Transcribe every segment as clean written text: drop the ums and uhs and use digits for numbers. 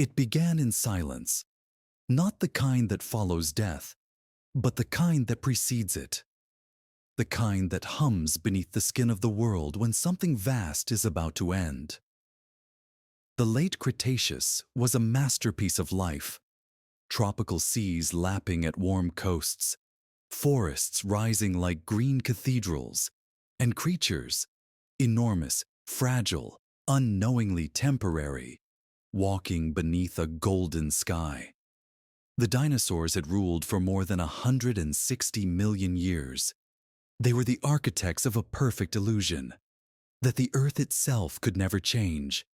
It began in silence, not the kind that follows death, but the kind that precedes it. The kind that hums beneath the skin of the world when something vast is about to end. The late Cretaceous was a masterpiece of life. Tropical seas lapping at warm coasts, forests rising like green cathedrals, and creatures, enormous, fragile, unknowingly temporary, walking beneath a golden sky. The dinosaurs had ruled for more than 160 million years. They were the architects of a perfect illusion, that the Earth itself could never change.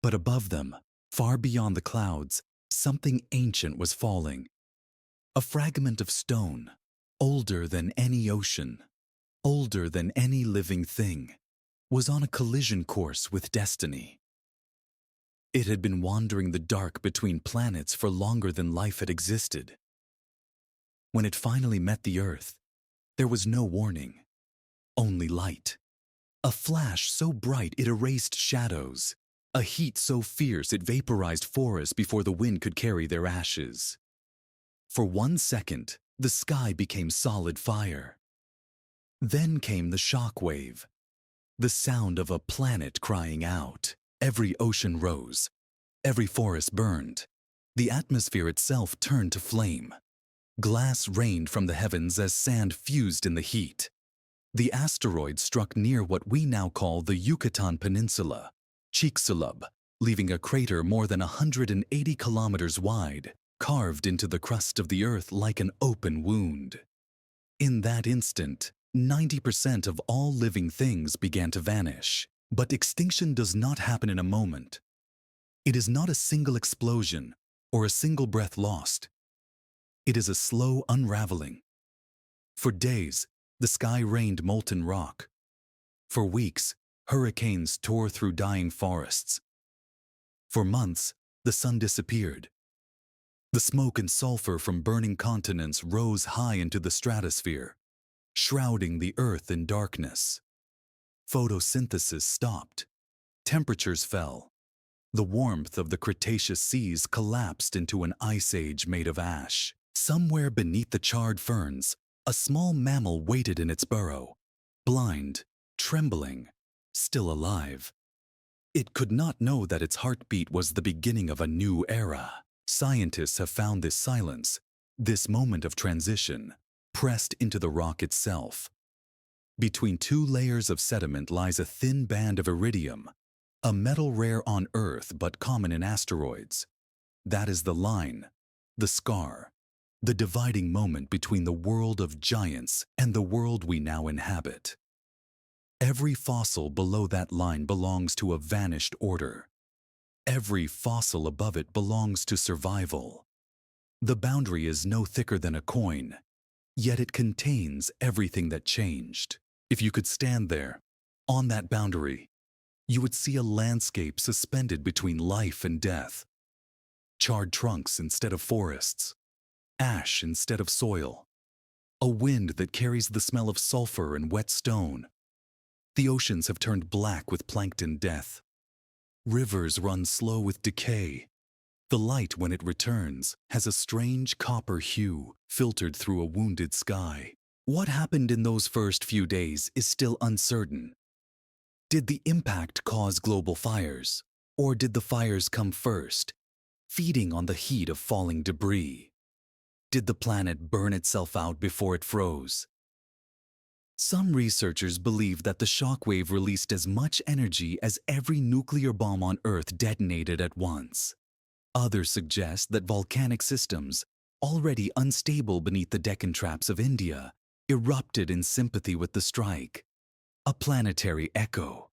But above them, far beyond the clouds, something ancient was falling. A fragment of stone, older than any ocean, older than any living thing, was on a collision course with destiny. It had been wandering the dark between planets for longer than life had existed. When it finally met the Earth, there was no warning, only light. A flash so bright it erased shadows, a heat so fierce it vaporized forests before the wind could carry their ashes. For 1 second, the sky became solid fire. Then came the shock wave, the sound of a planet crying out. Every ocean rose, every forest burned. The atmosphere itself turned to flame. Glass rained from the heavens as sand fused in the heat. The asteroid struck near what we now call the Yucatan Peninsula, Chicxulub, leaving a crater more than 180 kilometers wide, carved into the crust of the Earth like an open wound. In that instant, 90% of all living things began to vanish. But extinction does not happen in a moment. It is not a single explosion or a single breath lost. It is a slow unraveling. For days, the sky rained molten rock. For weeks, hurricanes tore through dying forests. For months, the sun disappeared. The smoke and sulfur from burning continents rose high into the stratosphere, shrouding the Earth in darkness. Photosynthesis stopped. Temperatures fell. The warmth of the Cretaceous seas collapsed into an ice age made of ash. Somewhere beneath the charred ferns, a small mammal waited in its burrow, blind, trembling, still alive. It could not know that its heartbeat was the beginning of a new era. Scientists have found this silence, this moment of transition, pressed into the rock itself. Between 2 layers of sediment lies a thin band of iridium, a metal rare on Earth but common in asteroids. That is the line, the scar, the dividing moment between the world of giants and the world we now inhabit. Every fossil below that line belongs to a vanished order. Every fossil above it belongs to survival. The boundary is no thicker than a coin, yet it contains everything that changed. If you could stand there, on that boundary, you would see a landscape suspended between life and death. Charred trunks instead of forests, ash instead of soil, a wind that carries the smell of sulfur and wet stone. The oceans have turned black with plankton death. Rivers run slow with decay. The light, when it returns, has a strange copper hue filtered through a wounded sky. What happened in those first few days is still uncertain. Did the impact cause global fires? Or did the fires come first, feeding on the heat of falling debris? Did the planet burn itself out before it froze? Some researchers believe that the shockwave released as much energy as every nuclear bomb on Earth detonated at once. Others suggest that volcanic systems, already unstable beneath the Deccan Traps of India, erupted in sympathy with the strike. A planetary echo.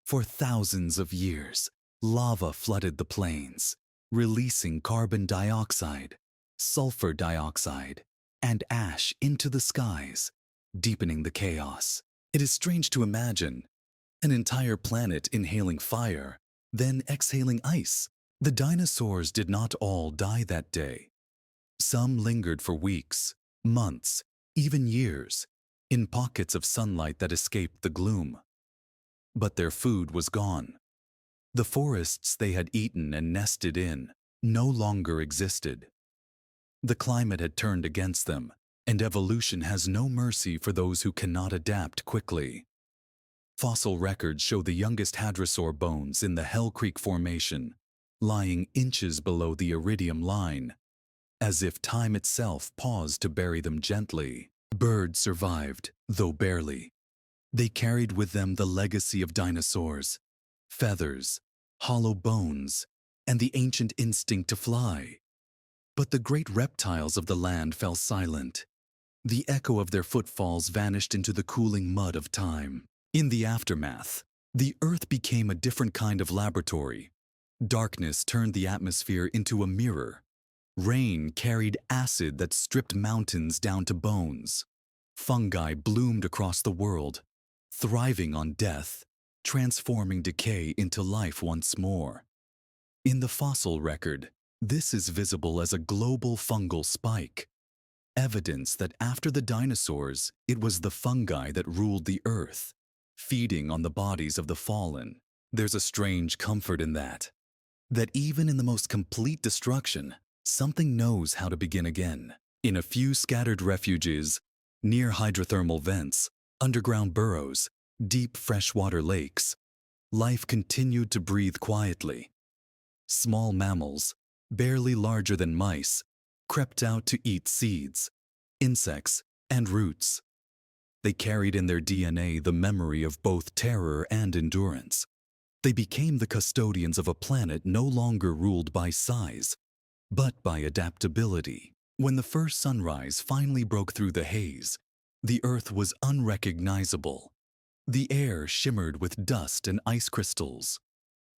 For thousands of years, lava flooded the plains, releasing carbon dioxide, sulfur dioxide, and ash into the skies, deepening the chaos. It is strange to imagine an entire planet inhaling fire, then exhaling ice. The dinosaurs did not all die that day. Some lingered for weeks, months, even years, in pockets of sunlight that escaped the gloom. But their food was gone. The forests they had eaten and nested in no longer existed. The climate had turned against them, and evolution has no mercy for those who cannot adapt quickly. Fossil records show the youngest hadrosaur bones in the Hell Creek Formation, lying inches below the iridium line, as if time itself paused to bury them gently. Birds survived, though barely. They carried with them the legacy of dinosaurs, feathers, hollow bones, and the ancient instinct to fly. But the great reptiles of the land fell silent. The echo of their footfalls vanished into the cooling mud of time. In the aftermath, the Earth became a different kind of laboratory. Darkness turned the atmosphere into a mirror. Rain carried acid that stripped mountains down to bones. Fungi bloomed across the world, thriving on death, transforming decay into life once more. In the fossil record, this is visible as a global fungal spike, evidence that after the dinosaurs, it was the fungi that ruled the Earth, feeding on the bodies of the fallen. There's a strange comfort in that even in the most complete destruction, something knows how to begin again. In a few scattered refuges, near hydrothermal vents, underground burrows, deep freshwater lakes, life continued to breathe quietly. Small mammals, barely larger than mice, crept out to eat seeds, insects, and roots. They carried in their DNA the memory of both terror and endurance. They became the custodians of a planet no longer ruled by size, but by adaptability. When the first sunrise finally broke through the haze, the Earth was unrecognizable. The air shimmered with dust and ice crystals.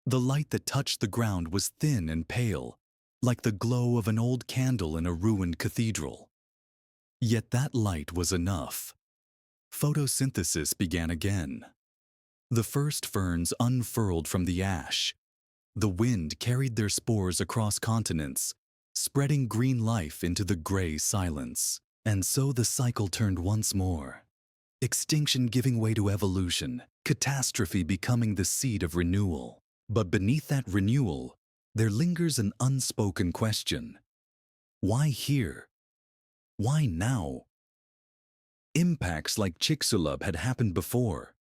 The light that touched the ground was thin and pale, like the glow of an old candle in a ruined cathedral. Yet that light was enough. Photosynthesis began again. The first ferns unfurled from the ash. The wind carried their spores across continents, spreading green life into the gray silence. And so the cycle turned once more. Extinction giving way to evolution, catastrophe becoming the seed of renewal. But beneath that renewal, there lingers an unspoken question. Why here? Why now? Impacts like Chicxulub had happened before,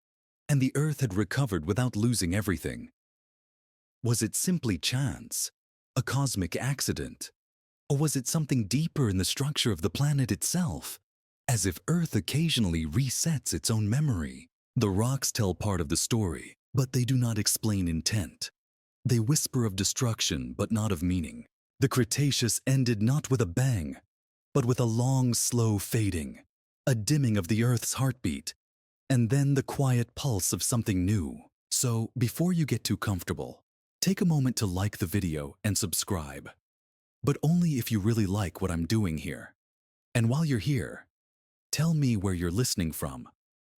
and the Earth had recovered without losing everything. Was it simply chance, a cosmic accident? Or was it something deeper in the structure of the planet itself, as if Earth occasionally resets its own memory? The rocks tell part of the story, but they do not explain intent. They whisper of destruction, but not of meaning. The Cretaceous ended not with a bang, but with a long, slow fading, a dimming of the Earth's heartbeat, and then the quiet pulse of something new. So, before you get too comfortable, take a moment to like the video and subscribe. But only if you really like what I'm doing here. And while you're here, tell me where you're listening from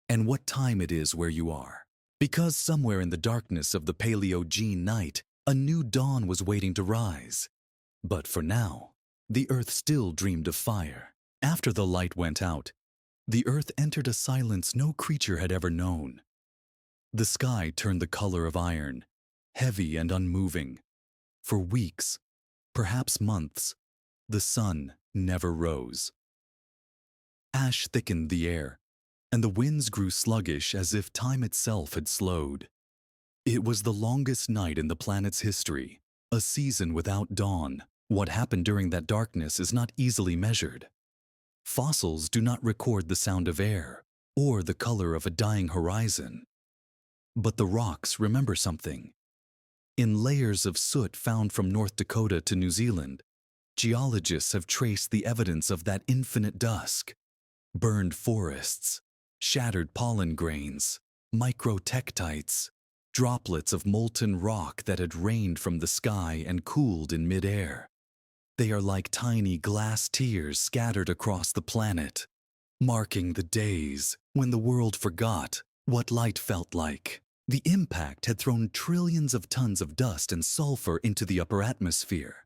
and what time it is where you are. Because somewhere in the darkness of the Paleogene night, a new dawn was waiting to rise. But for now, the Earth still dreamed of fire. After the light went out, the Earth entered a silence no creature had ever known. The sky turned the color of iron, heavy and unmoving. For weeks, perhaps months, the sun never rose. Ash thickened the air, and the winds grew sluggish as if time itself had slowed. It was the longest night in the planet's history, a season without dawn. What happened during that darkness is not easily measured. Fossils do not record the sound of air or the color of a dying horizon. But the rocks remember something. In layers of soot found from North Dakota to New Zealand, geologists have traced the evidence of that infinite dusk. Burned forests, shattered pollen grains, microtectites, droplets of molten rock that had rained from the sky and cooled in midair. They are like tiny glass tears scattered across the planet, marking the days when the world forgot what light felt like. The impact had thrown trillions of tons of dust and sulfur into the upper atmosphere.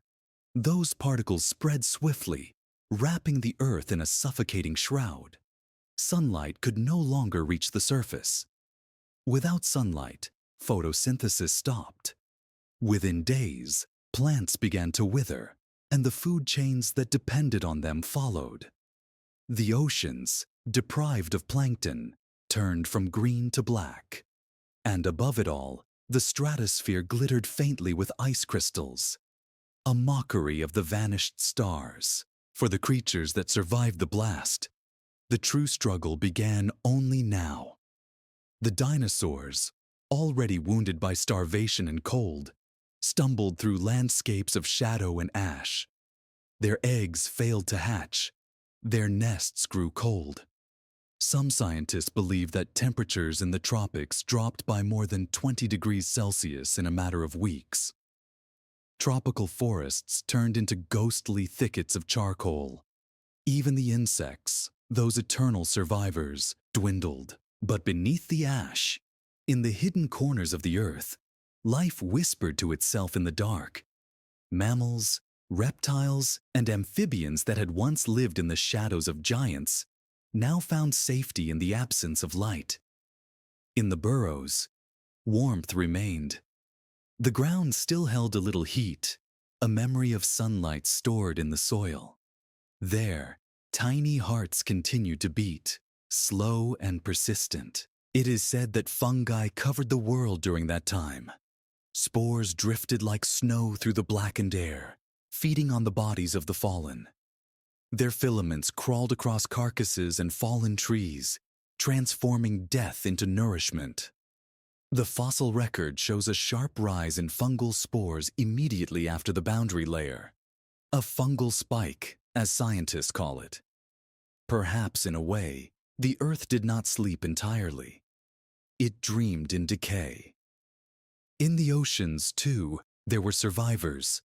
Those particles spread swiftly, wrapping the Earth in a suffocating shroud. Sunlight could no longer reach the surface. Without sunlight, photosynthesis stopped. Within days, plants began to wither, and the food chains that depended on them followed. The oceans, deprived of plankton, turned from green to black. And above it all, the stratosphere glittered faintly with ice crystals, a mockery of the vanished stars. For the creatures that survived the blast, the true struggle began only now. The dinosaurs, already wounded by starvation and cold, stumbled through landscapes of shadow and ash. Their eggs failed to hatch. Their nests grew cold. Some scientists believe that temperatures in the tropics dropped by more than 20 degrees Celsius in a matter of weeks. Tropical forests turned into ghostly thickets of charcoal. Even the insects, those eternal survivors, dwindled. But beneath the ash, in the hidden corners of the earth, life whispered to itself in the dark. Mammals, reptiles, and amphibians that had once lived in the shadows of giants now found safety in the absence of light. In the burrows, warmth remained. The ground still held a little heat, a memory of sunlight stored in the soil. There, tiny hearts continued to beat, slow and persistent. It is said that fungi covered the world during that time. Spores drifted like snow through the blackened air, feeding on the bodies of the fallen. Their filaments crawled across carcasses and fallen trees, transforming death into nourishment. The fossil record shows a sharp rise in fungal spores immediately after the boundary layer. A fungal spike, as scientists call it. Perhaps, in a way, the Earth did not sleep entirely. It dreamed in decay. In the oceans, too, there were survivors.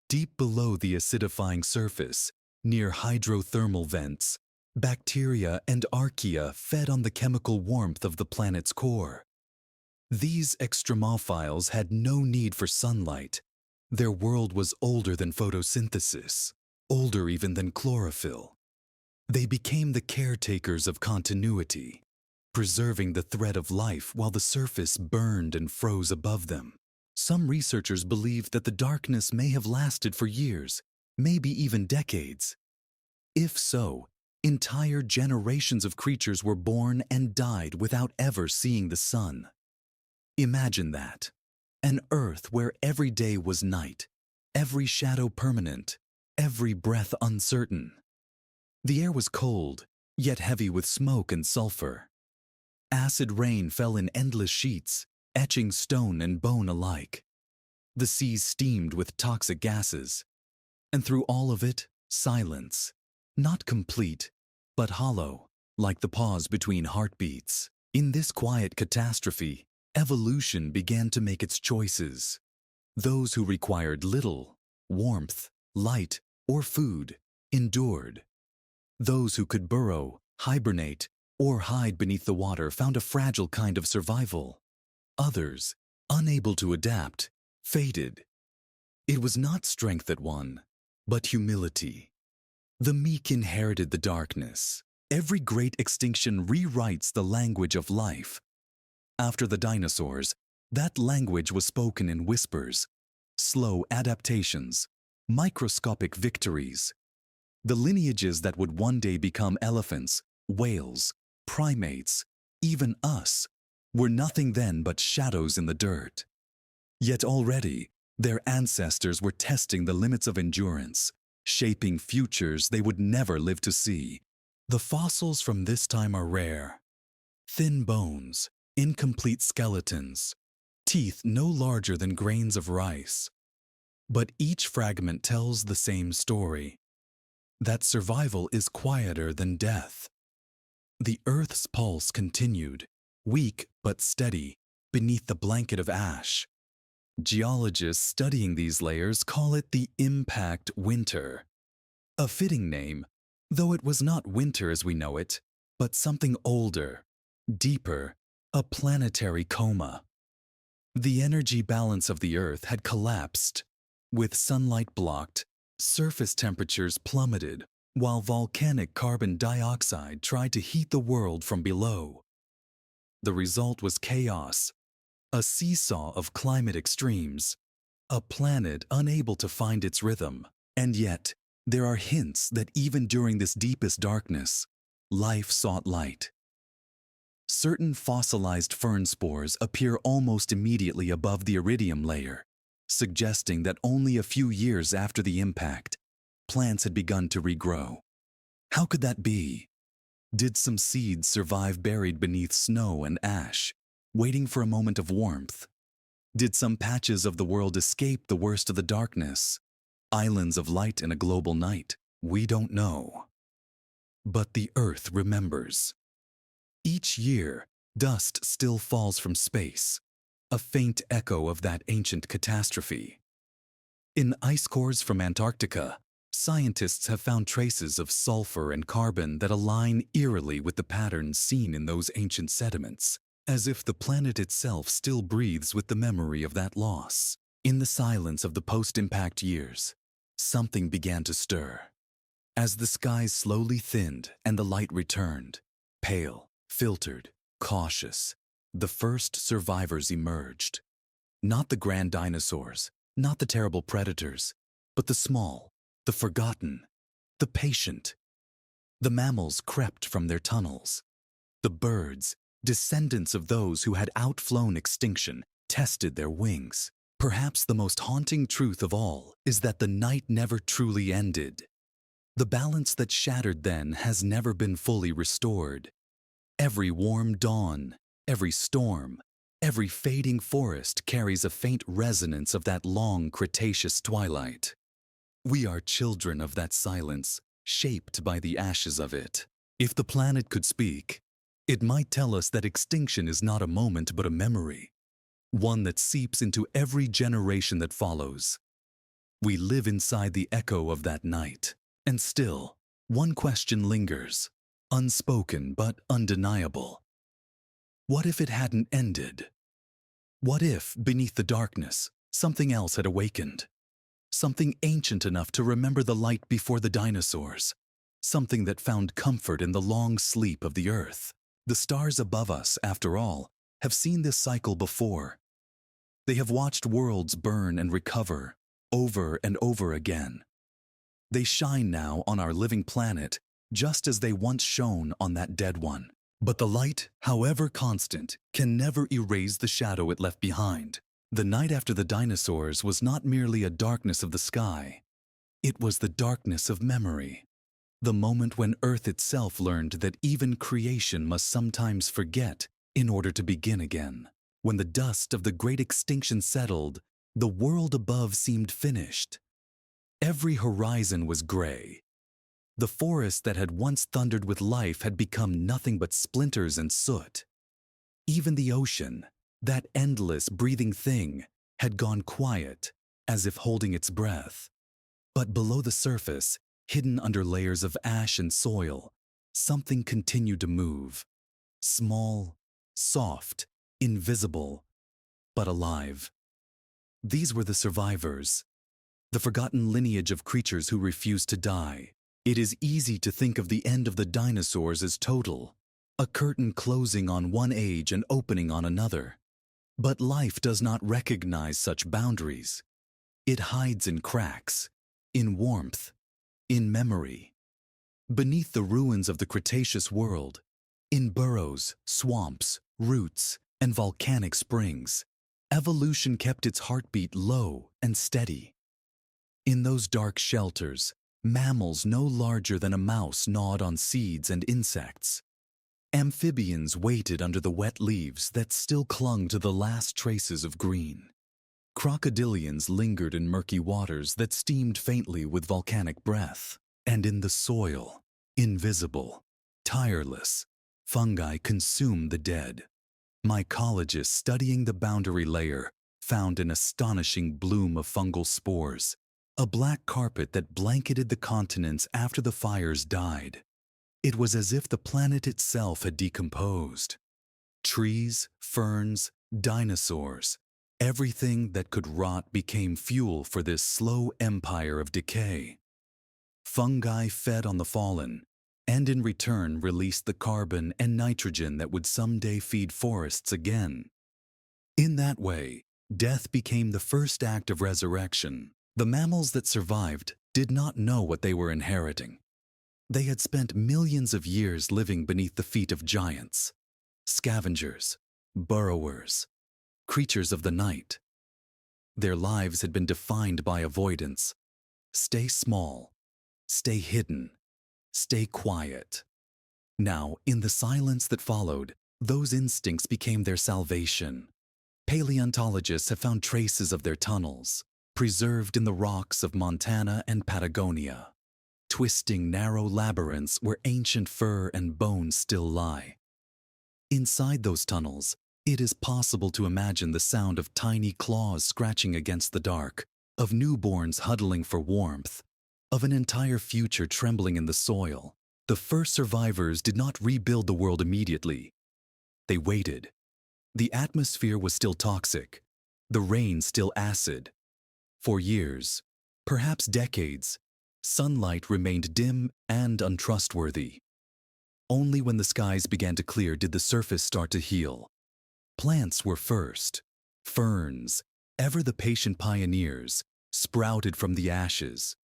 Deep below the acidifying surface, near hydrothermal vents, bacteria and archaea fed on the chemical warmth of the planet's core. These extremophiles had no need for sunlight. Their world was older than photosynthesis, older even than chlorophyll. They became the caretakers of continuity, preserving the thread of life while the surface burned and froze above them. Some researchers believe that the darkness may have lasted for years, maybe even decades. If so, entire generations of creatures were born and died without ever seeing the sun. Imagine that. An Earth where every day was night, every shadow permanent, every breath uncertain. The air was cold, yet heavy with smoke and sulfur. Acid rain fell in endless sheets, etching stone and bone alike. The seas steamed with toxic gases. And through all of it, silence. Not complete, but hollow, like the pause between heartbeats. In this quiet catastrophe, evolution began to make its choices. Those who required little, warmth, light, or food, endured. Those who could burrow, hibernate, or hide beneath the water found a fragile kind of survival. Others, unable to adapt, faded. It was not strength that won, but humility. The meek inherited the darkness. Every great extinction rewrites the language of life. After the dinosaurs, that language was spoken in whispers, slow adaptations, microscopic victories. The lineages that would one day become elephants, whales, primates, even us, were nothing then but shadows in the dirt. Yet already, their ancestors were testing the limits of endurance, shaping futures they would never live to see. The fossils from this time are rare. Thin bones, incomplete skeletons, teeth no larger than grains of rice. But each fragment tells the same story. That survival is quieter than death. The Earth's pulse continued, weak but steady, beneath the blanket of ash. Geologists studying these layers call it the impact winter. A fitting name, though it was not winter as we know it, but something older, deeper, a planetary coma. The energy balance of the Earth had collapsed. With sunlight blocked, surface temperatures plummeted, while volcanic carbon dioxide tried to heat the world from below. The result was chaos, a seesaw of climate extremes. A planet unable to find its rhythm. And yet, there are hints that even during this deepest darkness, life sought light. Certain fossilized fern spores appear almost immediately above the iridium layer, suggesting that only a few years after the impact, plants had begun to regrow. How could that be? Did some seeds survive buried beneath snow and ash, waiting for a moment of warmth? Did some patches of the world escape the worst of the darkness? Islands of light in a global night? We don't know. But the Earth remembers. Each year, dust still falls from space, a faint echo of that ancient catastrophe. In ice cores from Antarctica, scientists have found traces of sulfur and carbon that align eerily with the patterns seen in those ancient sediments, as if the planet itself still breathes with the memory of that loss. In the silence of the post-impact years, something began to stir. As the skies slowly thinned and the light returned, pale, filtered, cautious, the first survivors emerged. Not the grand dinosaurs, not the terrible predators, but the small, the forgotten, the patient. The mammals crept from their tunnels. The birds, descendants of those who had outflown extinction, tested their wings. Perhaps the most haunting truth of all is that the night never truly ended. The balance that shattered then has never been fully restored. Every warm dawn, every storm, every fading forest carries a faint resonance of that long Cretaceous twilight. We are children of that silence, shaped by the ashes of it. If the planet could speak, it might tell us that extinction is not a moment but a memory, one that seeps into every generation that follows. We live inside the echo of that night, and still, one question lingers, unspoken but undeniable. What if it hadn't ended? What if, beneath the darkness, something else had awakened? Something ancient enough to remember the light before the dinosaurs. Something that found comfort in the long sleep of the Earth. The stars above us, after all, have seen this cycle before. They have watched worlds burn and recover, over and over again. They shine now on our living planet, just as they once shone on that dead one. But the light, however constant, can never erase the shadow it left behind. The night after the dinosaurs was not merely a darkness of the sky. It was the darkness of memory. The moment when Earth itself learned that even creation must sometimes forget in order to begin again. When the dust of the great extinction settled, the world above seemed finished. Every horizon was gray. The forest that had once thundered with life had become nothing but splinters and soot. Even the ocean, that endless breathing thing, had gone quiet, as if holding its breath. But below the surface, hidden under layers of ash and soil, something continued to move. Small, soft, invisible, but alive. These were the survivors, the forgotten lineage of creatures who refused to die. It is easy to think of the end of the dinosaurs as total, a curtain closing on one age and opening on another. But life does not recognize such boundaries. It hides in cracks, in warmth, in memory. Beneath the ruins of the Cretaceous world, in burrows, swamps, roots, and volcanic springs, evolution kept its heartbeat low and steady. In those dark shelters, mammals no larger than a mouse gnawed on seeds and insects. Amphibians waited under the wet leaves that still clung to the last traces of green. Crocodilians lingered in murky waters that steamed faintly with volcanic breath. And in the soil, invisible, tireless, fungi consumed the dead. Mycologists studying the boundary layer found an astonishing bloom of fungal spores, a black carpet that blanketed the continents after the fires died. It was as if the planet itself had decomposed. Trees, ferns, dinosaurs, everything that could rot became fuel for this slow empire of decay. Fungi fed on the fallen, and in return released the carbon and nitrogen that would someday feed forests again. In that way, Death became the first act of resurrection. The mammals that survived did not know what they were inheriting. They had spent millions of years living beneath the feet of giants, scavengers, burrowers, creatures of the night. Their lives had been defined by avoidance. Stay small, stay hidden, stay quiet. Now, in the silence that followed, those instincts became their salvation. Paleontologists have found traces of their tunnels, preserved in the rocks of Montana and Patagonia, twisting narrow labyrinths where ancient fur and bones still lie. Inside those tunnels, it is possible to imagine the sound of tiny claws scratching against the dark, of newborns huddling for warmth, of an entire future trembling in the soil. The first survivors did not rebuild the world immediately. They waited. The atmosphere was still toxic, the rain still acid. For years, perhaps decades, sunlight remained dim and untrustworthy. Only when the skies began to clear did the surface start to heal. Plants were first. Ferns, ever the patient pioneers, sprouted from the ashes.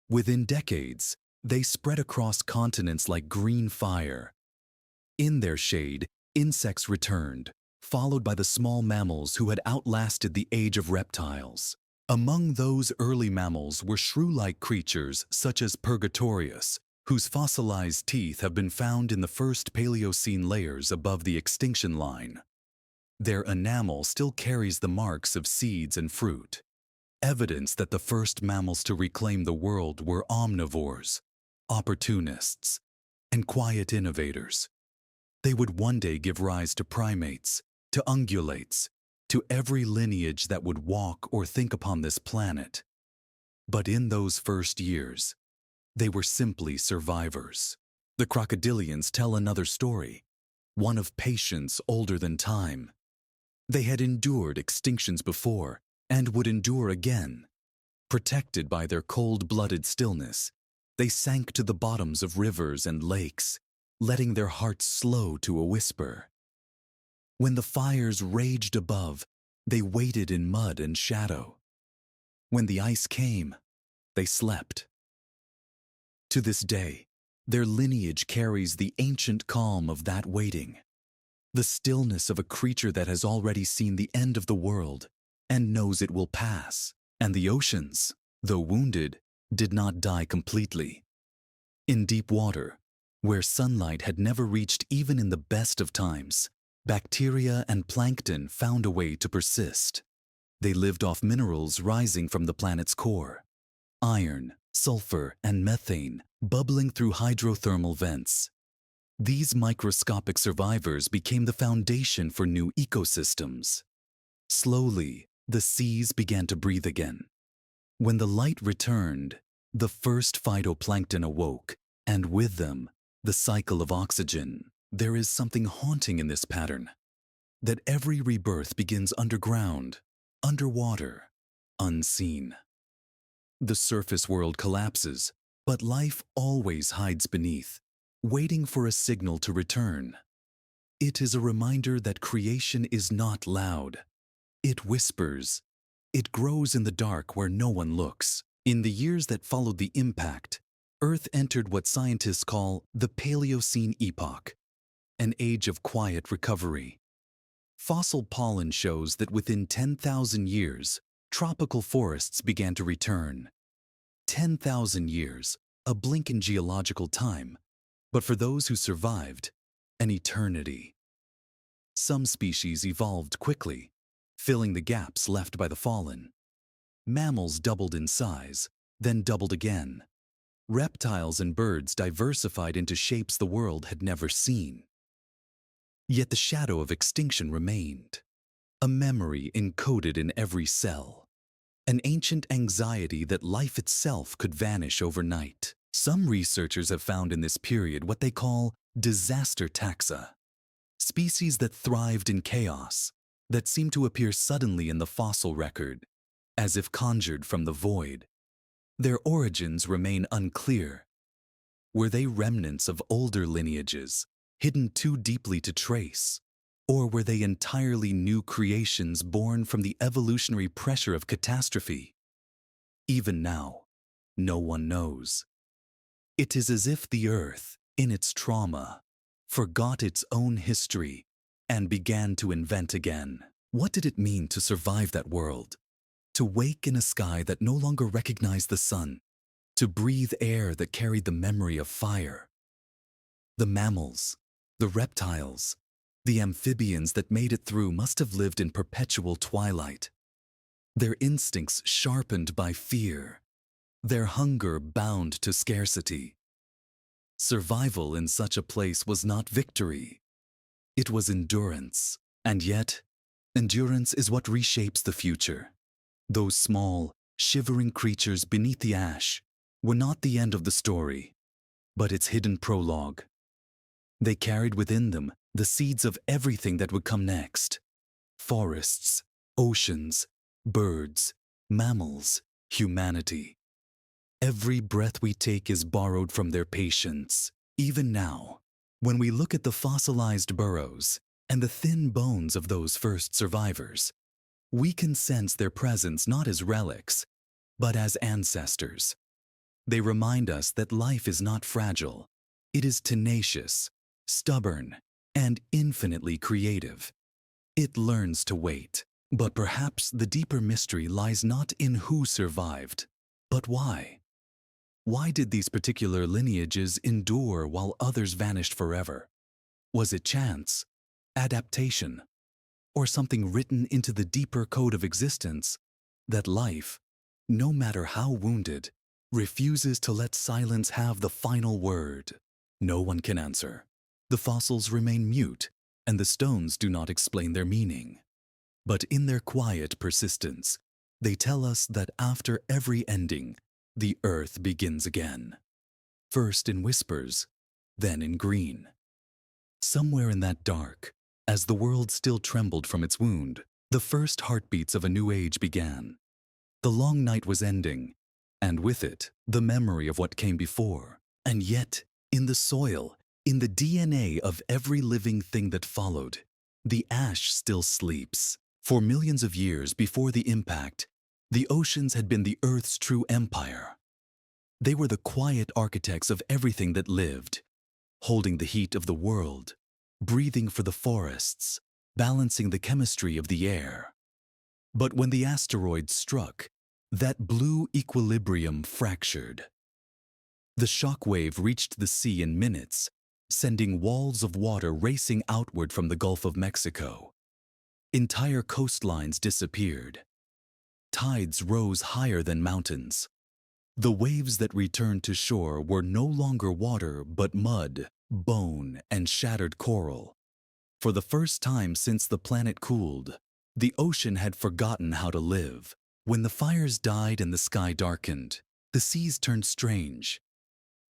Within decades, they spread across continents like green fire. In their shade, insects returned, followed by the small mammals who had outlasted the age of reptiles. Among those early mammals were shrew-like creatures such as Purgatorius, whose fossilized teeth have been found in the first Paleocene layers above the extinction line. Their enamel still carries the marks of seeds and fruit, evidence that the first mammals to reclaim the world were omnivores, opportunists, and quiet innovators. They would one day give rise to primates, to ungulates, to every lineage that would walk or think upon this planet. But in those first years, they were simply survivors. The crocodilians tell another story, one of patience older than time. They had endured extinctions before and would endure again. Protected by their cold-blooded stillness, they sank to the bottoms of rivers and lakes, letting their hearts slow to a whisper. When the fires raged above, they waited in mud and shadow. When the ice came, they slept. To this day, their lineage carries the ancient calm of that waiting, the stillness of a creature that has already seen the end of the world and knows it will pass. And the oceans, though wounded, did not die completely. In deep water, where sunlight had never reached even in the best of times, bacteria and plankton found a way to persist. They lived off minerals rising from the planet's core: iron, sulfur, and methane bubbling through hydrothermal vents. These microscopic survivors became the foundation for new ecosystems. Slowly, the seas began to breathe again. When the light returned, the first phytoplankton awoke, and with them, the cycle of oxygen. There is something haunting in this pattern, that every rebirth begins underground, underwater, unseen. The surface world collapses, but life always hides beneath, waiting for a signal to return. It is a reminder that creation is not loud. It whispers. It grows in the dark where no one looks. In the years that followed the impact, Earth entered what scientists call the Paleocene epoch, an age of quiet recovery. Fossil pollen shows that within 10,000 years, tropical forests began to return. 10,000 years, a blink in geological time, but for those who survived, an eternity. Some species evolved quickly, filling the gaps left by the fallen. Mammals doubled in size, then doubled again. Reptiles and birds diversified into shapes the world had never seen. Yet the shadow of extinction remained, a memory encoded in every cell, an ancient anxiety that life itself could vanish overnight. Some researchers have found in this period what they call disaster taxa, species that thrived in chaos, that seemed to appear suddenly in the fossil record, as if conjured from the void. Their origins remain unclear. Were they remnants of older lineages, hidden too deeply to trace? Or were they entirely new creations born from the evolutionary pressure of catastrophe? Even now, no one knows. It is as if the Earth, in its trauma, forgot its own history and began to invent again. What did it mean to survive that world? To wake in a sky that no longer recognized the sun, to breathe air that carried the memory of fire. The mammals, the reptiles, the amphibians that made it through must have lived in perpetual twilight. Their instincts sharpened by fear, their hunger bound to scarcity. Survival in such a place was not victory. It was endurance. And yet, endurance is what reshapes the future. Those small, shivering creatures beneath the ash were not the end of the story, but its hidden prologue. They carried within them the seeds of everything that would come next. Forests, oceans, birds, mammals, humanity. Every breath we take is borrowed from their patience. Even now, when we look at the fossilized burrows and the thin bones of those first survivors, we can sense their presence not as relics, but as ancestors. They remind us that life is not fragile. It is tenacious, stubborn, and infinitely creative. It learns to wait. But perhaps the deeper mystery lies not in who survived, but why. Why did these particular lineages endure while others vanished forever? Was it chance, adaptation, or something written into the deeper code of existence that life, no matter how wounded, refuses to let silence have the final word? No one can answer. The fossils remain mute, and the stones do not explain their meaning. But in their quiet persistence, they tell us that after every ending, the earth begins again. First in whispers, then in green. Somewhere in that dark, as the world still trembled from its wound, the first heartbeats of a new age began. The long night was ending, and with it, the memory of what came before. And yet, in the soil, in the DNA of every living thing that followed, the ash still sleeps. For millions of years before the impact, the oceans had been the Earth's true empire. They were the quiet architects of everything that lived, holding the heat of the world, breathing for the forests, balancing the chemistry of the air. But when the asteroid struck, that blue equilibrium fractured. The shock wave reached the sea in minutes, sending walls of water racing outward from the Gulf of Mexico. Entire coastlines disappeared. Tides rose higher than mountains. The waves that returned to shore were no longer water but mud, bone, and shattered coral. For the first time since the planet cooled, the ocean had forgotten how to live. When the fires died and the sky darkened, the seas turned strange.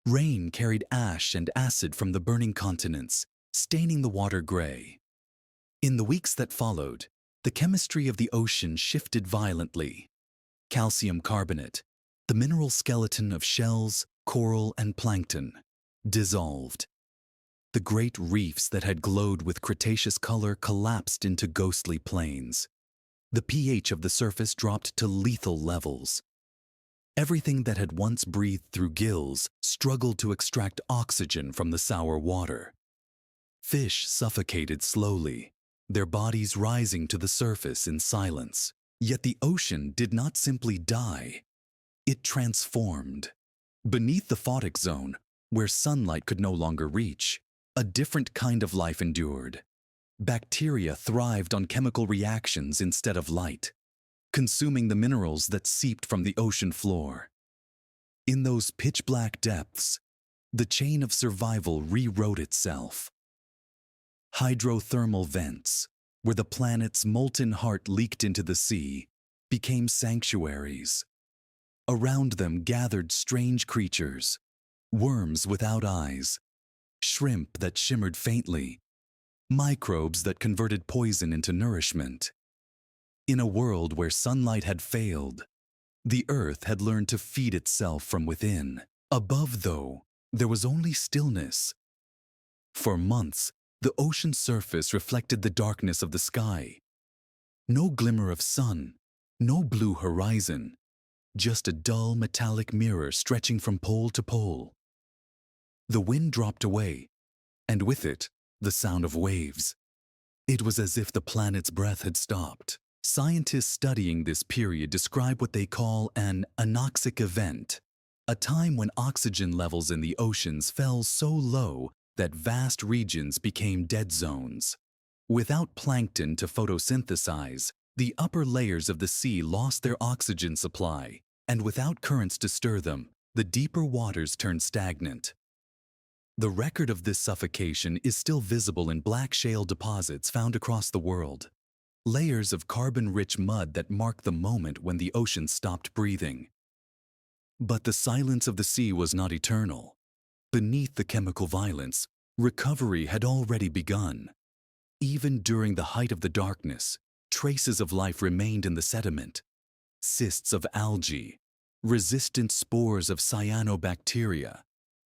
Rain carried ash and acid from the burning continents, staining the water gray. In the weeks that followed, the chemistry of the ocean shifted violently. Calcium carbonate, the mineral skeleton of shells, coral, and plankton, dissolved. The great reefs that had glowed with Cretaceous color collapsed into ghostly plains. The pH of the surface dropped to lethal levels. Everything that had once breathed through gills struggled to extract oxygen from the sour water. Fish suffocated slowly, their bodies rising to the surface in silence. Yet the ocean did not simply die. It transformed. Beneath the photic zone, where sunlight could no longer reach, a different kind of life endured. Bacteria thrived on chemical reactions instead of light, consuming the minerals that seeped from the ocean floor. In those pitch-black depths, the chain of survival rewrote itself. Hydrothermal vents, where the planet's molten heart leaked into the sea, became sanctuaries. Around them gathered strange creatures, worms without eyes, shrimp that shimmered faintly, microbes that converted poison into nourishment. In a world where sunlight had failed, the earth had learned to feed itself from within. Above, though, there was only stillness. For months, The ocean surface reflected the darkness of the sky. No glimmer of sun, no blue horizon, just a dull metallic mirror stretching from pole to pole. The wind dropped away, and with it, the sound of waves. It was as if the planet's breath had stopped. Scientists studying this period describe what they call an anoxic event, a time when oxygen levels in the oceans fell so low that vast regions became dead zones. Without plankton to photosynthesize, the upper layers of the sea lost their oxygen supply, and without currents to stir them, the deeper waters turned stagnant. The record of this suffocation is still visible in black shale deposits found across the world, layers of carbon-rich mud that mark the moment when the ocean stopped breathing. But the silence of the sea was not eternal. Beneath the chemical violence, recovery had already begun. Even during the height of the darkness, traces of life remained in the sediment. Cysts of algae, resistant spores of cyanobacteria,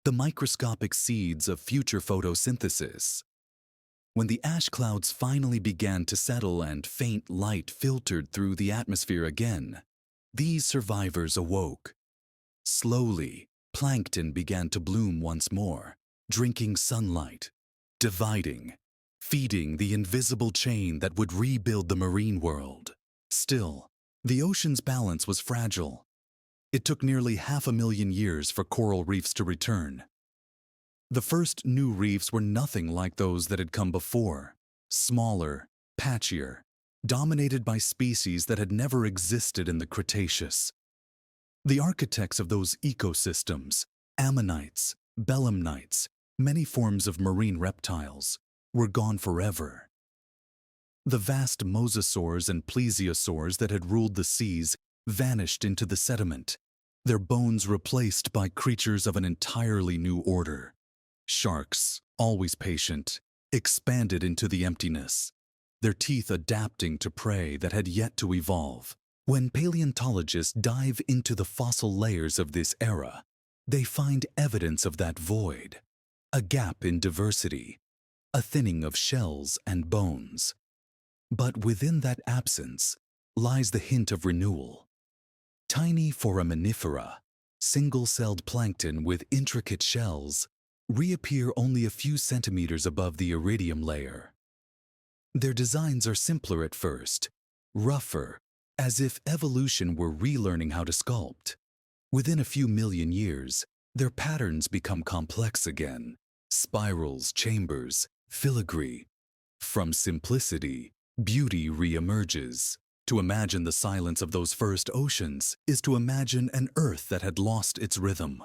the microscopic seeds of future photosynthesis. When the ash clouds finally began to settle and faint light filtered through the atmosphere again, these survivors awoke. Slowly, plankton began to bloom once more, drinking sunlight, dividing, feeding the invisible chain that would rebuild the marine world. Still, the ocean's balance was fragile. It took nearly 500,000 years for coral reefs to return. The first new reefs were nothing like those that had come before, smaller, patchier, dominated by species that had never existed in the Cretaceous. The architects of those ecosystems, ammonites, belemnites, many forms of marine reptiles, were gone forever. The vast mosasaurs and plesiosaurs that had ruled the seas vanished into the sediment, their bones replaced by creatures of an entirely new order. Sharks, always patient, expanded into the emptiness, their teeth adapting to prey that had yet to evolve. When paleontologists dive into the fossil layers of this era, they find evidence of that void, a gap in diversity, a thinning of shells and bones. But within that absence lies the hint of renewal. Tiny foraminifera, single-celled plankton with intricate shells, reappear only a few centimeters above the iridium layer. Their designs are simpler at first, rougher, as if evolution were relearning how to sculpt. Within a few million years, their patterns become complex again. Spirals, chambers, filigree. From simplicity, beauty re-emerges. To imagine the silence of those first oceans is to imagine an Earth that had lost its rhythm.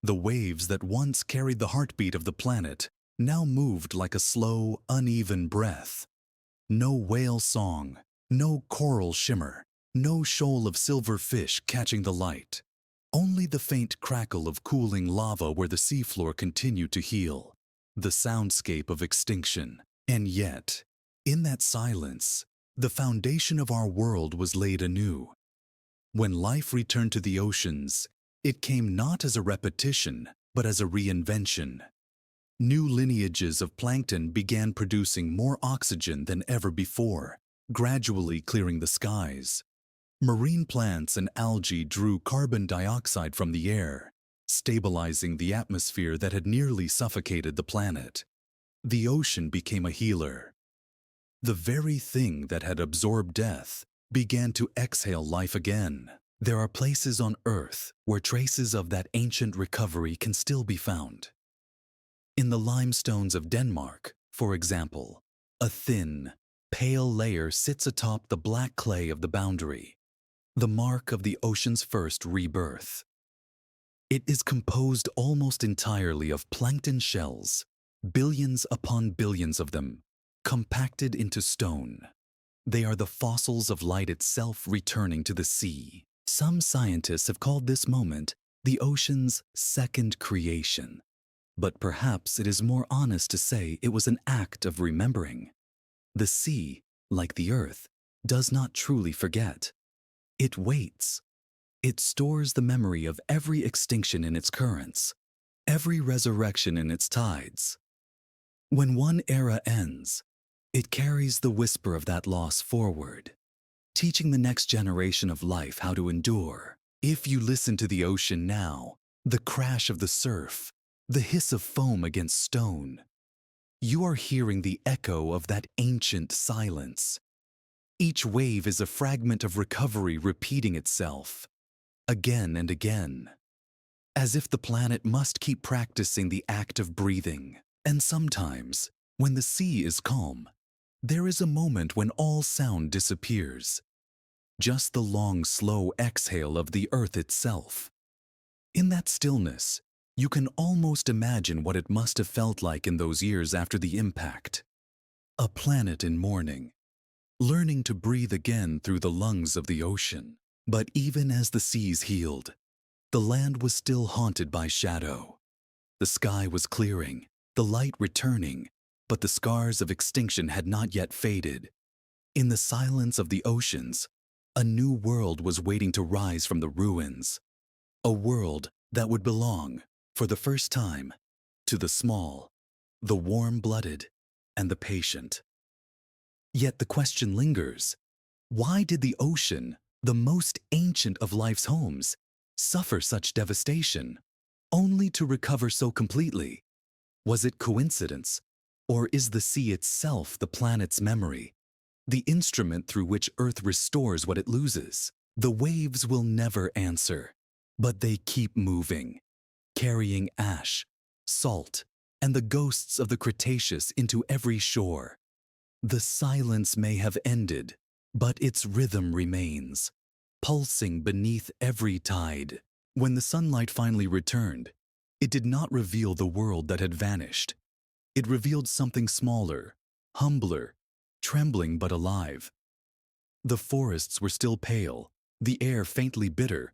The waves that once carried the heartbeat of the planet now moved like a slow, uneven breath. No whale song, no coral shimmer, no shoal of silver fish catching the light. Only the faint crackle of cooling lava where the seafloor continued to heal. The soundscape of extinction. And yet, in that silence, the foundation of our world was laid anew. When life returned to the oceans, it came not as a repetition, but as a reinvention. New lineages of plankton began producing more oxygen than ever before, gradually clearing the skies. Marine plants and algae drew carbon dioxide from the air, stabilizing the atmosphere that had nearly suffocated the planet. The ocean became a healer. The very thing that had absorbed death began to exhale life again. There are places on Earth where traces of that ancient recovery can still be found. In the limestones of Denmark, for example, a thin, pale layer sits atop the black clay of the boundary, the mark of the ocean's first rebirth. It is composed almost entirely of plankton shells, billions upon billions of them, compacted into stone. They are the fossils of light itself returning to the sea. Some scientists have called this moment the ocean's second creation. But perhaps it is more honest to say it was an act of remembering. The sea, like the earth, does not truly forget. It waits. It stores the memory of every extinction in its currents, every resurrection in its tides. When one era ends, it carries the whisper of that loss forward, teaching the next generation of life how to endure. If you listen to the ocean now, the crash of the surf, the hiss of foam against stone, you are hearing the echo of that ancient silence. Each wave is a fragment of recovery repeating itself, again and again, as if the planet must keep practicing the act of breathing. And sometimes, when the sea is calm, there is a moment when all sound disappears. Just the long, slow exhale of the earth itself. In that stillness, you can almost imagine what it must have felt like in those years after the impact. A planet in mourning, learning to breathe again through the lungs of the ocean. But even as the seas healed, the land was still haunted by shadow. The sky was clearing, the light returning, but the scars of extinction had not yet faded. In the silence of the oceans, a new world was waiting to rise from the ruins. A world that would belong, for the first time, to the small, the warm-blooded, and the patient. Yet the question lingers, why did the ocean, the most ancient of life's homes, suffer such devastation, only to recover so completely? Was it coincidence, or is the sea itself the planet's memory, the instrument through which Earth restores what it loses? The waves will never answer, but they keep moving, carrying ash, salt, and the ghosts of the Cretaceous into every shore. The silence may have ended, but its rhythm remains, pulsing beneath every tide. When the sunlight finally returned, it did not reveal the world that had vanished. It revealed something smaller, humbler, trembling but alive. The forests were still pale, the air faintly bitter,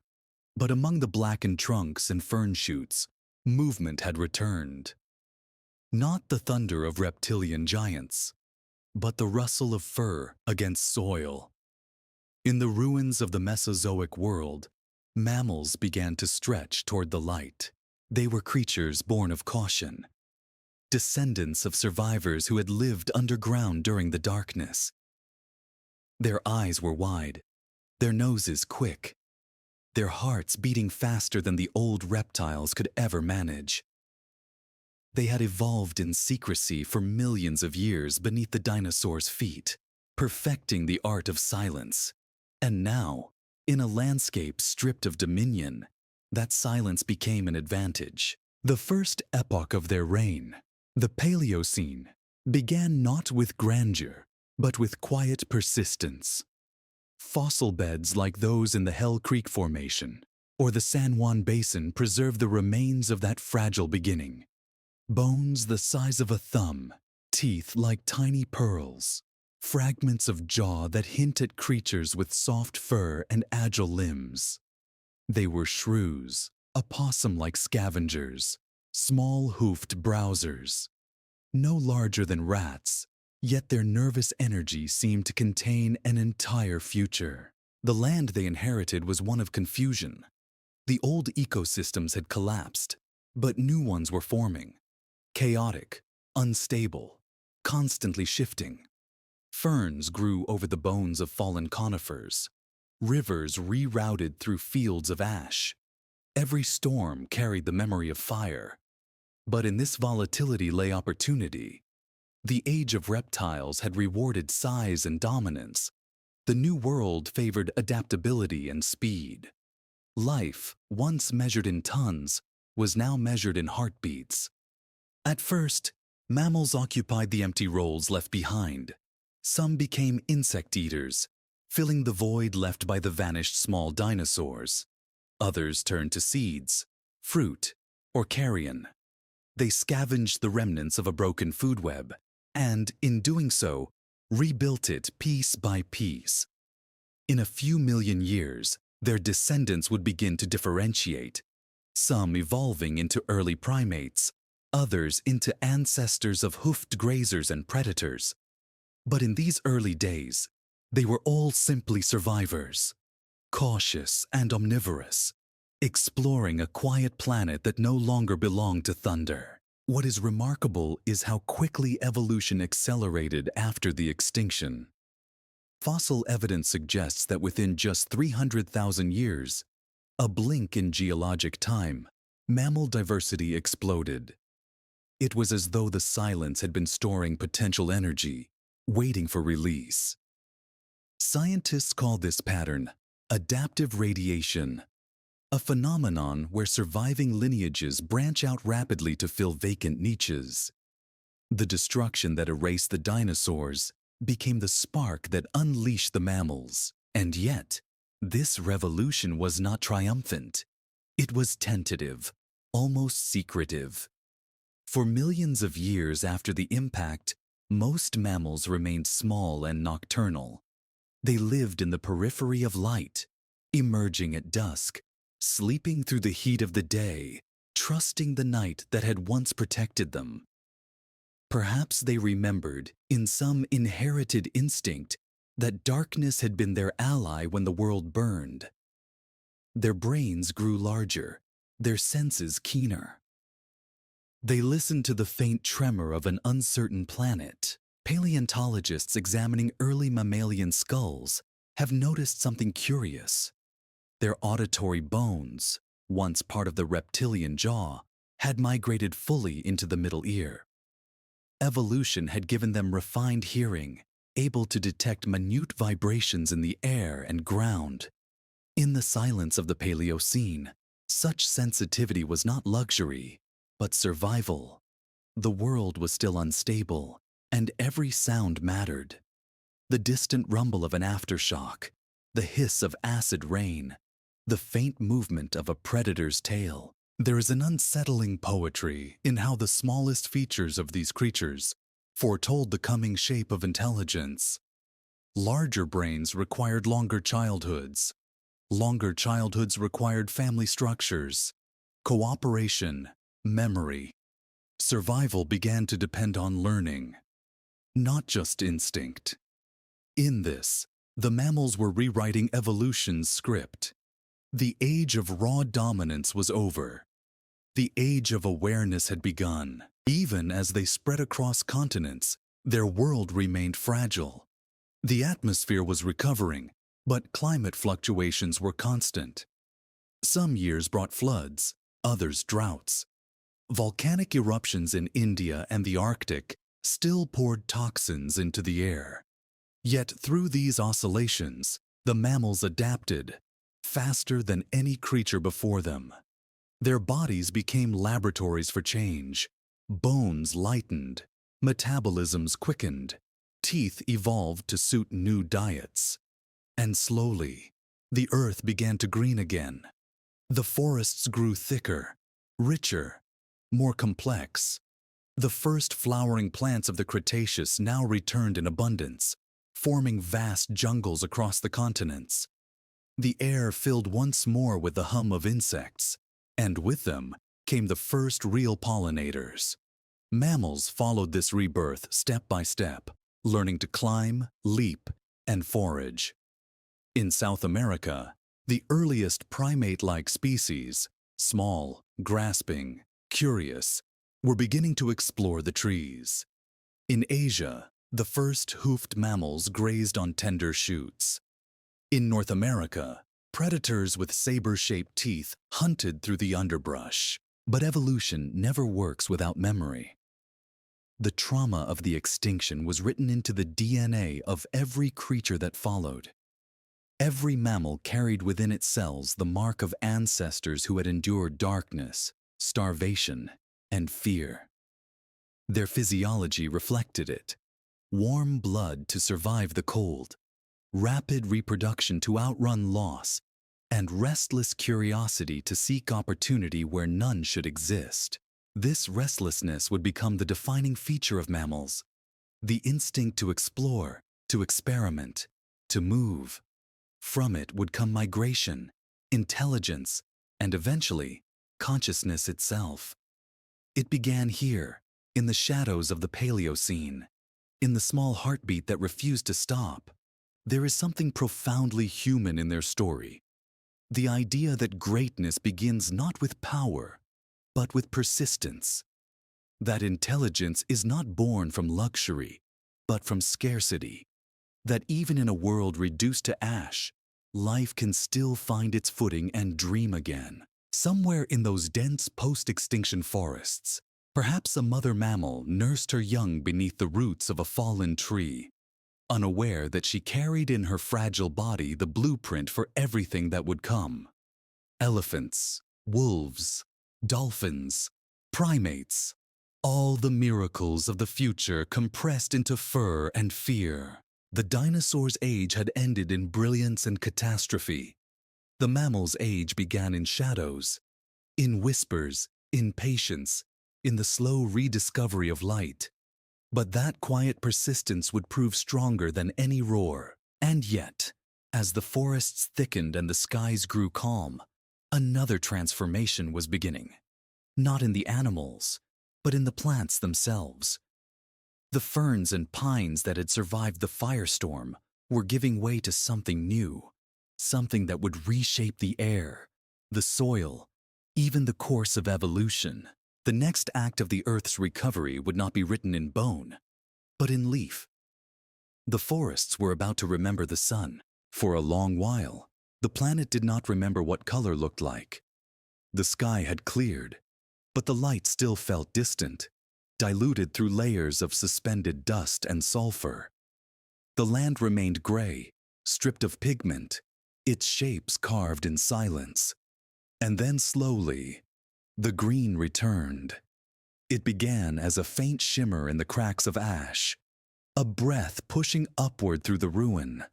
but among the blackened trunks and fern shoots, movement had returned. Not the thunder of reptilian giants, but the rustle of fur against soil. In the ruins of the Mesozoic world, mammals began to stretch toward the light. They were creatures born of caution, descendants of survivors who had lived underground during the darkness. Their eyes were wide, their noses quick, their hearts beating faster than the old reptiles could ever manage. They had evolved in secrecy for millions of years beneath the dinosaurs' feet, perfecting the art of silence. And now, in a landscape stripped of dominion, that silence became an advantage. The first epoch of their reign, the Paleocene, began not with grandeur, but with quiet persistence. Fossil beds like those in the Hell Creek Formation or the San Juan Basin preserve the remains of that fragile beginning. Bones the size of a thumb, teeth like tiny pearls, fragments of jaw that hint at creatures with soft fur and agile limbs. They were shrews, opossum-like scavengers, small-hoofed browsers. No larger than rats, yet their nervous energy seemed to contain an entire future. The land they inherited was one of confusion. The old ecosystems had collapsed, but new ones were forming. Chaotic, unstable, constantly shifting. Ferns grew over the bones of fallen conifers. Rivers rerouted through fields of ash. Every storm carried the memory of fire. But in this volatility lay opportunity. The age of reptiles had rewarded size and dominance. The new world favored adaptability and speed. Life, once measured in tons, was now measured in heartbeats. At first, mammals occupied the empty roles left behind. Some became insect eaters, filling the void left by the vanished small dinosaurs. Others turned to seeds, fruit, or carrion. They scavenged the remnants of a broken food web, and, in doing so, rebuilt it piece by piece. In a few million years, their descendants would begin to differentiate, some evolving into early primates, others into ancestors of hoofed grazers and predators. But in these early days, they were all simply survivors, cautious and omnivorous, exploring a quiet planet that no longer belonged to thunder. What is remarkable is how quickly evolution accelerated after the extinction. Fossil evidence suggests that within just 300,000 years, a blink in geologic time, mammal diversity exploded. It was as though the silence had been storing potential energy, waiting for release. Scientists call this pattern adaptive radiation, a phenomenon where surviving lineages branch out rapidly to fill vacant niches. The destruction that erased the dinosaurs became the spark that unleashed the mammals. And yet, this revolution was not triumphant. It was tentative, almost secretive. For millions of years after the impact, most mammals remained small and nocturnal. They lived in the periphery of light, emerging at dusk, sleeping through the heat of the day, trusting the night that had once protected them. Perhaps they remembered, in some inherited instinct, that darkness had been their ally when the world burned. Their brains grew larger, their senses keener. They listened to the faint tremor of an uncertain planet. Paleontologists examining early mammalian skulls have noticed something curious. Their auditory bones, once part of the reptilian jaw, had migrated fully into the middle ear. Evolution had given them refined hearing, able to detect minute vibrations in the air and ground. In the silence of the Paleocene, such sensitivity was not luxury, but survival. The world was still unstable, and every sound mattered. The distant rumble of an aftershock, the hiss of acid rain, the faint movement of a predator's tail. There is an unsettling poetry in how the smallest features of these creatures foretold the coming shape of intelligence. Larger brains required longer childhoods. Longer childhoods required family structures, cooperation, memory. Survival began to depend on learning, not just instinct. In this, the mammals were rewriting evolution's script. The age of raw dominance was over. The age of awareness had begun. Even as they spread across continents, their world remained fragile. The atmosphere was recovering, but climate fluctuations were constant. Some years brought floods, others droughts. Volcanic eruptions in India and the Arctic still poured toxins into the air. Yet through these oscillations, the mammals adapted, faster than any creature before them. Their bodies became laboratories for change. Bones lightened, metabolisms quickened, teeth evolved to suit new diets. And slowly, the earth began to green again. The forests grew thicker, richer, more complex. The first flowering plants of the Cretaceous now returned in abundance, forming vast jungles across the continents. The air filled once more with the hum of insects, and with them came the first real pollinators. Mammals followed this rebirth step by step, learning to climb, leap, and forage. In South America, the earliest primate-like species, small, grasping, curious, were beginning to explore the trees. In Asia, the first hoofed mammals grazed on tender shoots. In North America, predators with saber-shaped teeth hunted through the underbrush. But evolution never works without memory. The trauma of the extinction was written into the DNA of every creature that followed. Every mammal carried within its cells the mark of ancestors who had endured darkness, starvation, and fear. Their physiology reflected it. Warm blood to survive the cold, rapid reproduction to outrun loss, and restless curiosity to seek opportunity where none should exist. This restlessness would become the defining feature of mammals, the instinct to explore, to experiment, to move. From it would come migration, intelligence, and eventually, consciousness itself. It began here, in the shadows of the Paleocene, in the small heartbeat that refused to stop. There is something profoundly human in their story. The idea that greatness begins not with power, but with persistence. that intelligence is not born from luxury, but from scarcity. That even in a world reduced to ash, life can still find its footing and dream again. Somewhere in those dense post-extinction forests, perhaps a mother mammal nursed her young beneath the roots of a fallen tree, unaware that she carried in her fragile body the blueprint for everything that would come. Elephants, wolves, dolphins, primates, all the miracles of the future compressed into fur and fear. The dinosaurs' age had ended in brilliance and catastrophe. The mammals' age began in shadows, in whispers, in patience, in the slow rediscovery of light. But that quiet persistence would prove stronger than any roar. And yet, as the forests thickened and the skies grew calm, another transformation was beginning. Not in the animals, but in the plants themselves. The ferns and pines that had survived the firestorm were giving way to something new, something that would reshape the air, the soil, even the course of evolution. The next act of the Earth's recovery would not be written in bone, but in leaf. The forests were about to remember the sun. For a long while, the planet did not remember what color looked like. The sky had cleared, but the light still felt distant, diluted through layers of suspended dust and sulfur. The land remained gray, stripped of pigment, its shapes carved in silence. And then slowly, the green returned. It began as a faint shimmer in the cracks of ash, a breath pushing upward through the ruin.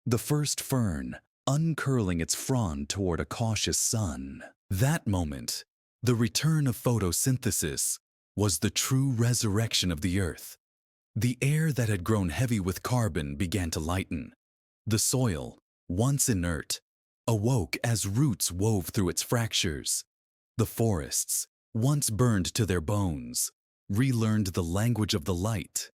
The first fern, uncurling its frond toward a cautious sun. That moment, the return of photosynthesis, was the true resurrection of the Earth. The air that had grown heavy with carbon began to lighten. The soil, once inert, awoke as roots wove through its fractures. The forests, once burned to their bones, relearned the language of the light.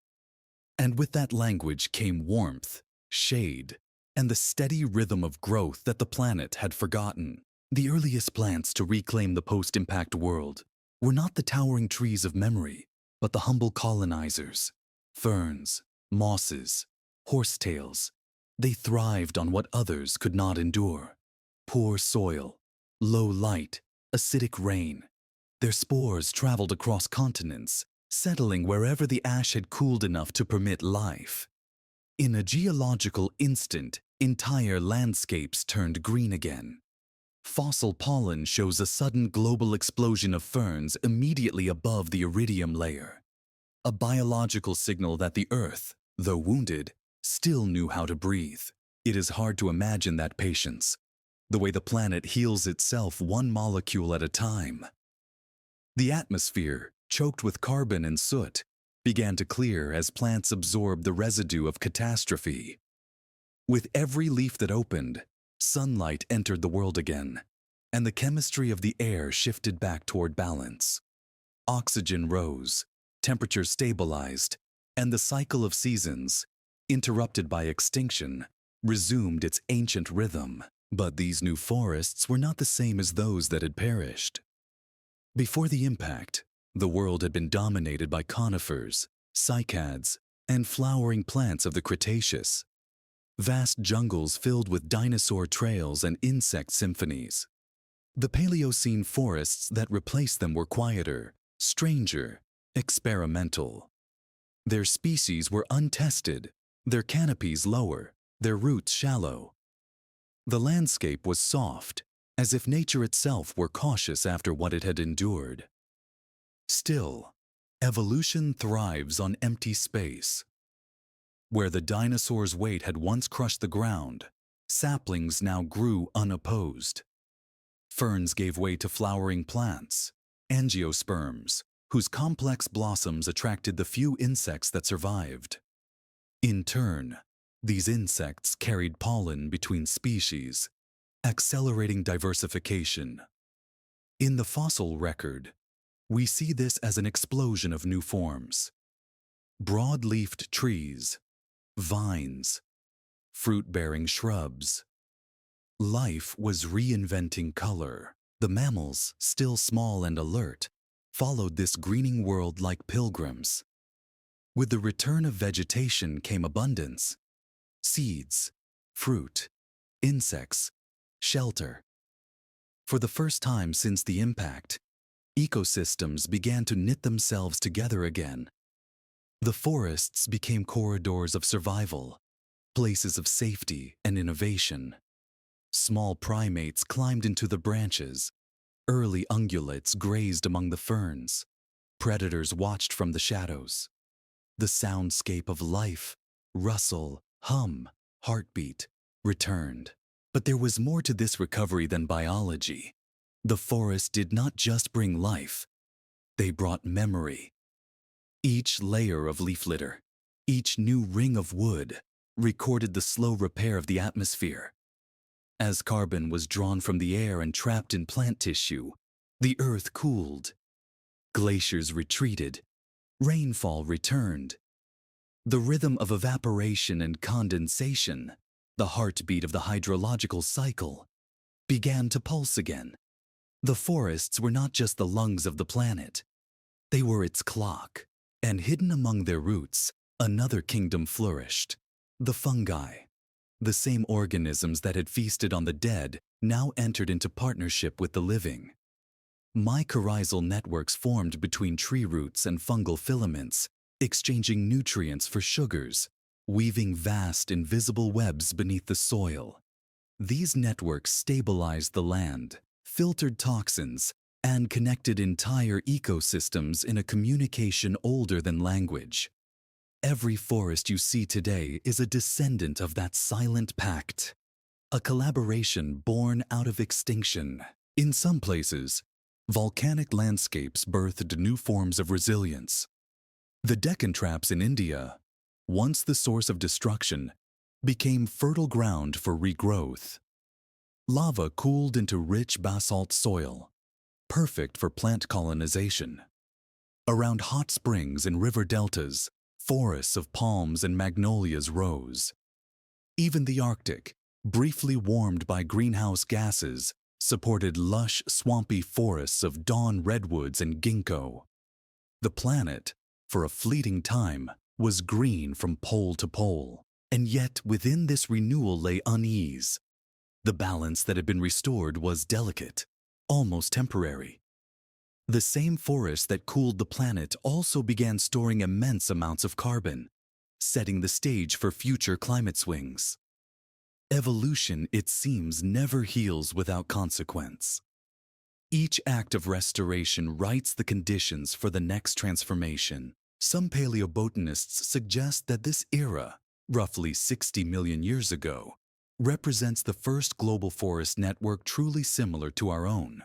And with that language came warmth, shade, and the steady rhythm of growth that the planet had forgotten. The earliest plants to reclaim the post-impact world were not the towering trees of memory, but the humble colonizers, ferns, mosses, horsetails. They thrived on what others could not endure. Poor soil, low light, acidic rain. Their spores traveled across continents, settling wherever the ash had cooled enough to permit life. In a geological instant, entire landscapes turned green again. Fossil pollen shows a sudden global explosion of ferns immediately above the iridium layer, a biological signal that the Earth, though wounded, still knew how to breathe. It is hard to imagine that patience, the way the planet heals itself one molecule at a time. The atmosphere, choked with carbon and soot, began to clear as plants absorbed the residue of catastrophe. With every leaf that opened, sunlight entered the world again, and the chemistry of the air shifted back toward balance. Oxygen rose, temperature stabilized, and the cycle of seasons, interrupted by extinction, resumed its ancient rhythm. But these new forests were not the same as those that had perished. Before the impact, the world had been dominated by conifers, cycads, and flowering plants of the Cretaceous. Vast jungles filled with dinosaur trails and insect symphonies. The Paleocene forests that replaced them were quieter, stranger, experimental. Their species were untested, their canopies lower, their roots shallow. The landscape was soft, as if nature itself were cautious after what it had endured. Still, evolution thrives on empty space. Where the dinosaurs' weight had once crushed the ground, saplings now grew unopposed. Ferns gave way to flowering plants, angiosperms, whose complex blossoms attracted the few insects that survived. In turn, these insects carried pollen between species, accelerating diversification. In the fossil record, we see this as an explosion of new forms. Broad-leafed trees, vines, fruit-bearing shrubs. Life was reinventing color. The mammals, still small and alert, followed this greening world like pilgrims. With the return of vegetation came abundance: seeds, fruit, insects, shelter. For the first time since the impact, ecosystems began to knit themselves together again. The forests became corridors of survival, places of safety and innovation. Small primates climbed into the branches. Early ungulates grazed among the ferns. Predators watched from the shadows. The soundscape of life, rustle, hum, heartbeat, returned. But there was more to this recovery than biology. The forest did not just bring life, they brought memory. Each layer of leaf litter, each new ring of wood, recorded the slow repair of the atmosphere. As carbon was drawn from the air and trapped in plant tissue, the earth cooled. Glaciers retreated. Rainfall returned. The rhythm of evaporation and condensation, the heartbeat of the hydrological cycle, began to pulse again. The forests were not just the lungs of the planet. They were its clock, and hidden among their roots, another kingdom flourished: the fungi. The same organisms that had feasted on the dead now entered into partnership with the living. Mycorrhizal networks formed between tree roots and fungal filaments, exchanging nutrients for sugars, weaving vast invisible webs beneath the soil. These networks stabilized the land, filtered toxins, and connected entire ecosystems in a communication older than language. Every forest you see today is a descendant of that silent pact, a collaboration born out of extinction. In some places, volcanic landscapes birthed new forms of resilience. The Deccan Traps in India, once the source of destruction, became fertile ground for regrowth. Lava cooled into rich basalt soil, perfect for plant colonization. Around hot springs and river deltas, forests of palms and magnolias rose. Even the Arctic, briefly warmed by greenhouse gases, supported lush, swampy forests of dawn redwoods and ginkgo. The planet, for a fleeting time, was green from pole to pole, and yet within this renewal lay unease. The balance that had been restored was delicate, almost temporary. The same forest that cooled the planet also began storing immense amounts of carbon, setting the stage for future climate swings. Evolution, it seems, never heals without consequence. Each act of restoration writes the conditions for the next transformation. Some paleobotanists suggest that this era, roughly 60 million years ago, represents the first global forest network truly similar to our own.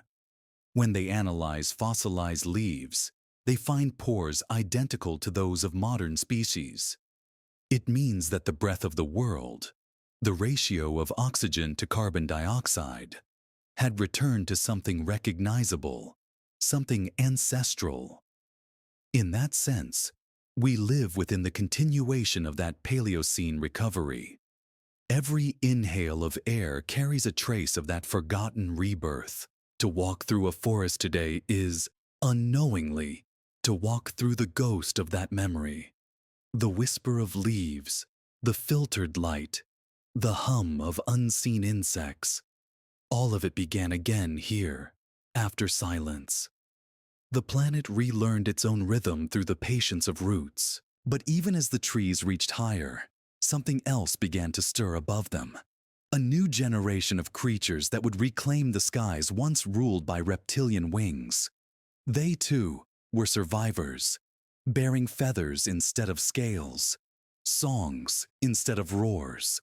When they analyze fossilized leaves, they find pores identical to those of modern species. It means that the breath of the world, the ratio of oxygen to carbon dioxide, had returned to something recognizable, something ancestral. In that sense, we live within the continuation of that Paleocene recovery. Every inhale of air carries a trace of that forgotten rebirth. To walk through a forest today is, unknowingly, to walk through the ghost of that memory. The whisper of leaves, the filtered light, the hum of unseen insects, all of it began again here, after silence. The planet relearned its own rhythm through the patience of roots. But even as the trees reached higher, something else began to stir above them. A new generation of creatures that would reclaim the skies once ruled by reptilian wings. They, too, were survivors, bearing feathers instead of scales, songs instead of roars.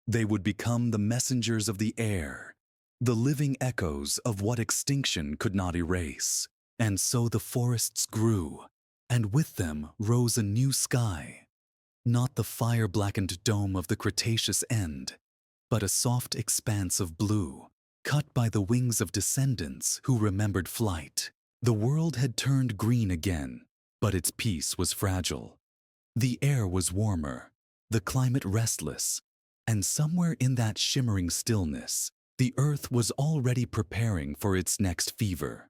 They would become the messengers of the air, the living echoes of what extinction could not erase. And so the forests grew, and with them rose a new sky. Not the fire-blackened dome of the Cretaceous end, but a soft expanse of blue, cut by the wings of descendants who remembered flight. The world had turned green again, but its peace was fragile. The air was warmer, the climate restless, and somewhere in that shimmering stillness, the earth was already preparing for its next fever.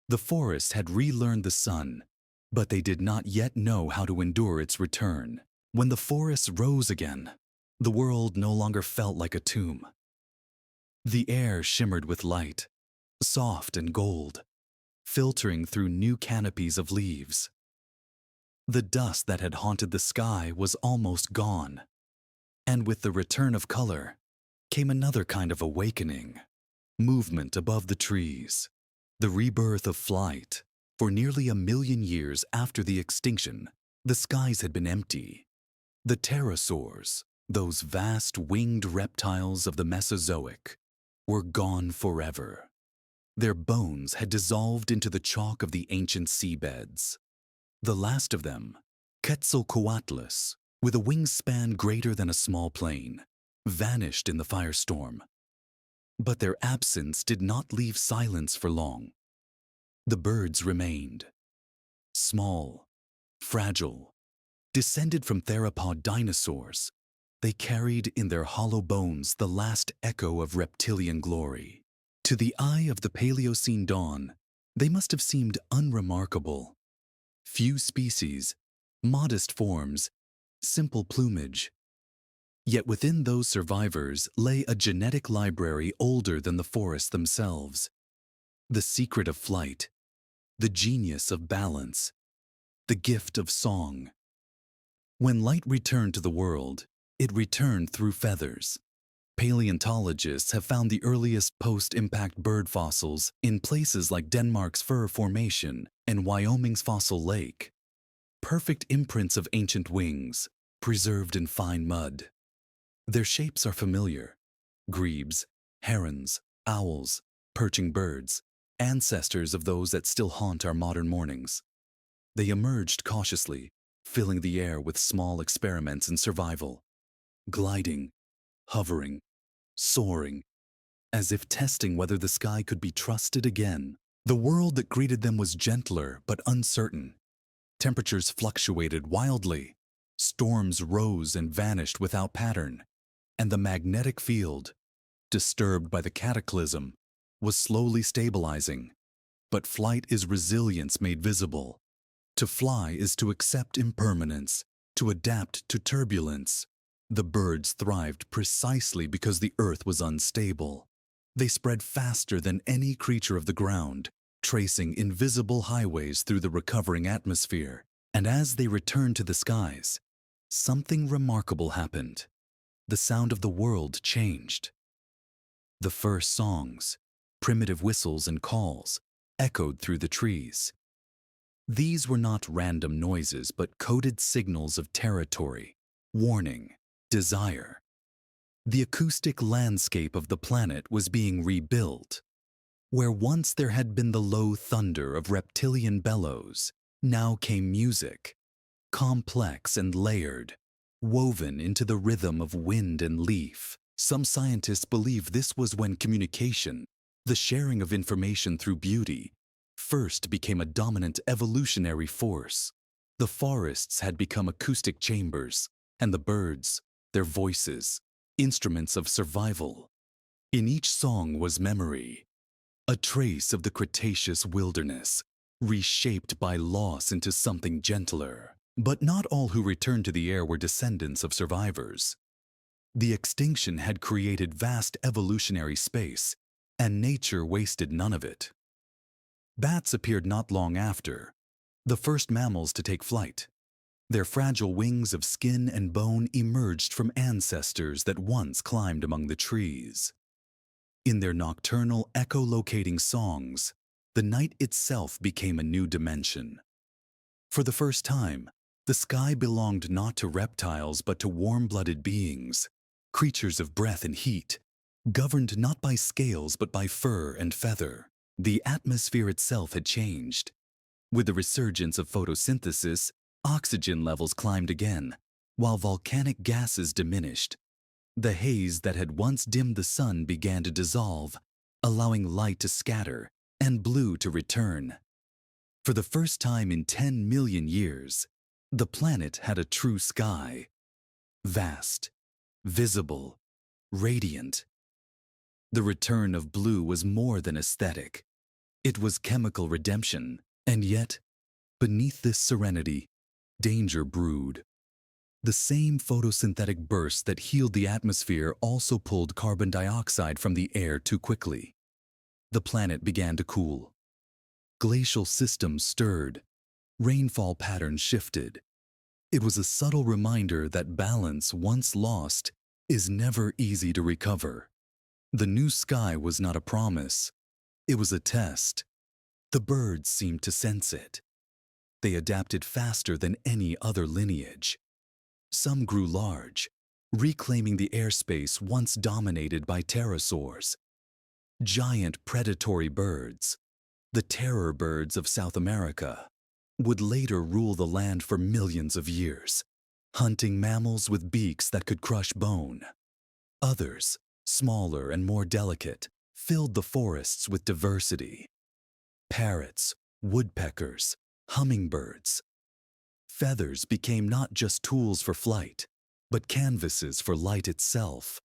The forest had relearned the sun, but they did not yet know how to endure its return. When the forests rose again, the world no longer felt like a tomb. The air shimmered with light, soft and gold, filtering through new canopies of leaves. The dust that had haunted the sky was almost gone, and with the return of color came another kind of awakening, movement above the trees, the rebirth of flight. For nearly 1,000,000 years after the extinction, the skies had been empty. The pterosaurs, those vast winged reptiles of the Mesozoic, were gone forever. Their bones had dissolved into the chalk of the ancient seabeds. The last of them, Quetzalcoatlus, with a wingspan greater than a small plane, vanished in the firestorm. But their absence did not leave silence for long. The birds remained. Small, fragile, descended from theropod dinosaurs, they carried in their hollow bones the last echo of reptilian glory. To the eye of the Paleocene dawn, they must have seemed unremarkable. Few species, modest forms, simple plumage. Yet within those survivors lay a genetic library older than the forests themselves. The secret of flight, the genius of balance, the gift of song. When light returned to the world, it returned through feathers. Paleontologists have found the earliest post-impact bird fossils in places like Denmark's Fur Formation and Wyoming's Fossil Lake. Perfect imprints of ancient wings, preserved in fine mud. Their shapes are familiar: grebes, herons, owls, perching birds, ancestors of those that still haunt our modern mornings. They emerged cautiously, filling the air with small experiments in survival, gliding, hovering, soaring, as if testing whether the sky could be trusted again. The world that greeted them was gentler but uncertain. Temperatures fluctuated wildly, storms rose and vanished without pattern, and the magnetic field, disturbed by the cataclysm, was slowly stabilizing. But flight is resilience made visible. To fly is to accept impermanence, to adapt to turbulence. The birds thrived precisely because the earth was unstable. They spread faster than any creature of the ground, tracing invisible highways through the recovering atmosphere. And as they returned to the skies, something remarkable happened. The sound of the world changed. The first songs, primitive whistles and calls, echoed through the trees. These were not random noises, but coded signals of territory, warning, desire. The acoustic landscape of the planet was being rebuilt. Where once there had been the low thunder of reptilian bellows, now came music, complex and layered, woven into the rhythm of wind and leaf. Some scientists believe this was when communication, the sharing of information through beauty, first became a dominant evolutionary force. The forests had become acoustic chambers, and the birds, their voices, instruments of survival. In each song was memory, a trace of the Cretaceous wilderness, reshaped by loss into something gentler. But not all who returned to the air were descendants of survivors. The extinction had created vast evolutionary space, and nature wasted none of it. Bats appeared not long after, the first mammals to take flight. Their fragile wings of skin and bone emerged from ancestors that once climbed among the trees. In their nocturnal, echolocating songs, the night itself became a new dimension. For the first time, the sky belonged not to reptiles but to warm-blooded beings, creatures of breath and heat, governed not by scales but by fur and feather. The atmosphere itself had changed. With the resurgence of photosynthesis, oxygen levels climbed again, while volcanic gases diminished. The haze that had once dimmed the sun began to dissolve, allowing light to scatter and blue to return. For the first time in 10 million years, the planet had a true sky. Vast, visible, radiant. The return of blue was more than aesthetic. It was chemical redemption, and yet, beneath this serenity, danger brewed. The same photosynthetic burst that healed the atmosphere also pulled carbon dioxide from the air too quickly. The planet began to cool. Glacial systems stirred. Rainfall patterns shifted. It was a subtle reminder that balance, once lost, is never easy to recover. The new sky was not a promise. It was a test. The birds seemed to sense it. They adapted faster than any other lineage. Some grew large, reclaiming the airspace once dominated by pterosaurs. Giant predatory birds, the terror birds of South America, would later rule the land for millions of years, hunting mammals with beaks that could crush bone. Others, smaller and more delicate, filled the forests with diversity. Parrots, woodpeckers, hummingbirds. Feathers became not just tools for flight, but canvases for light itself,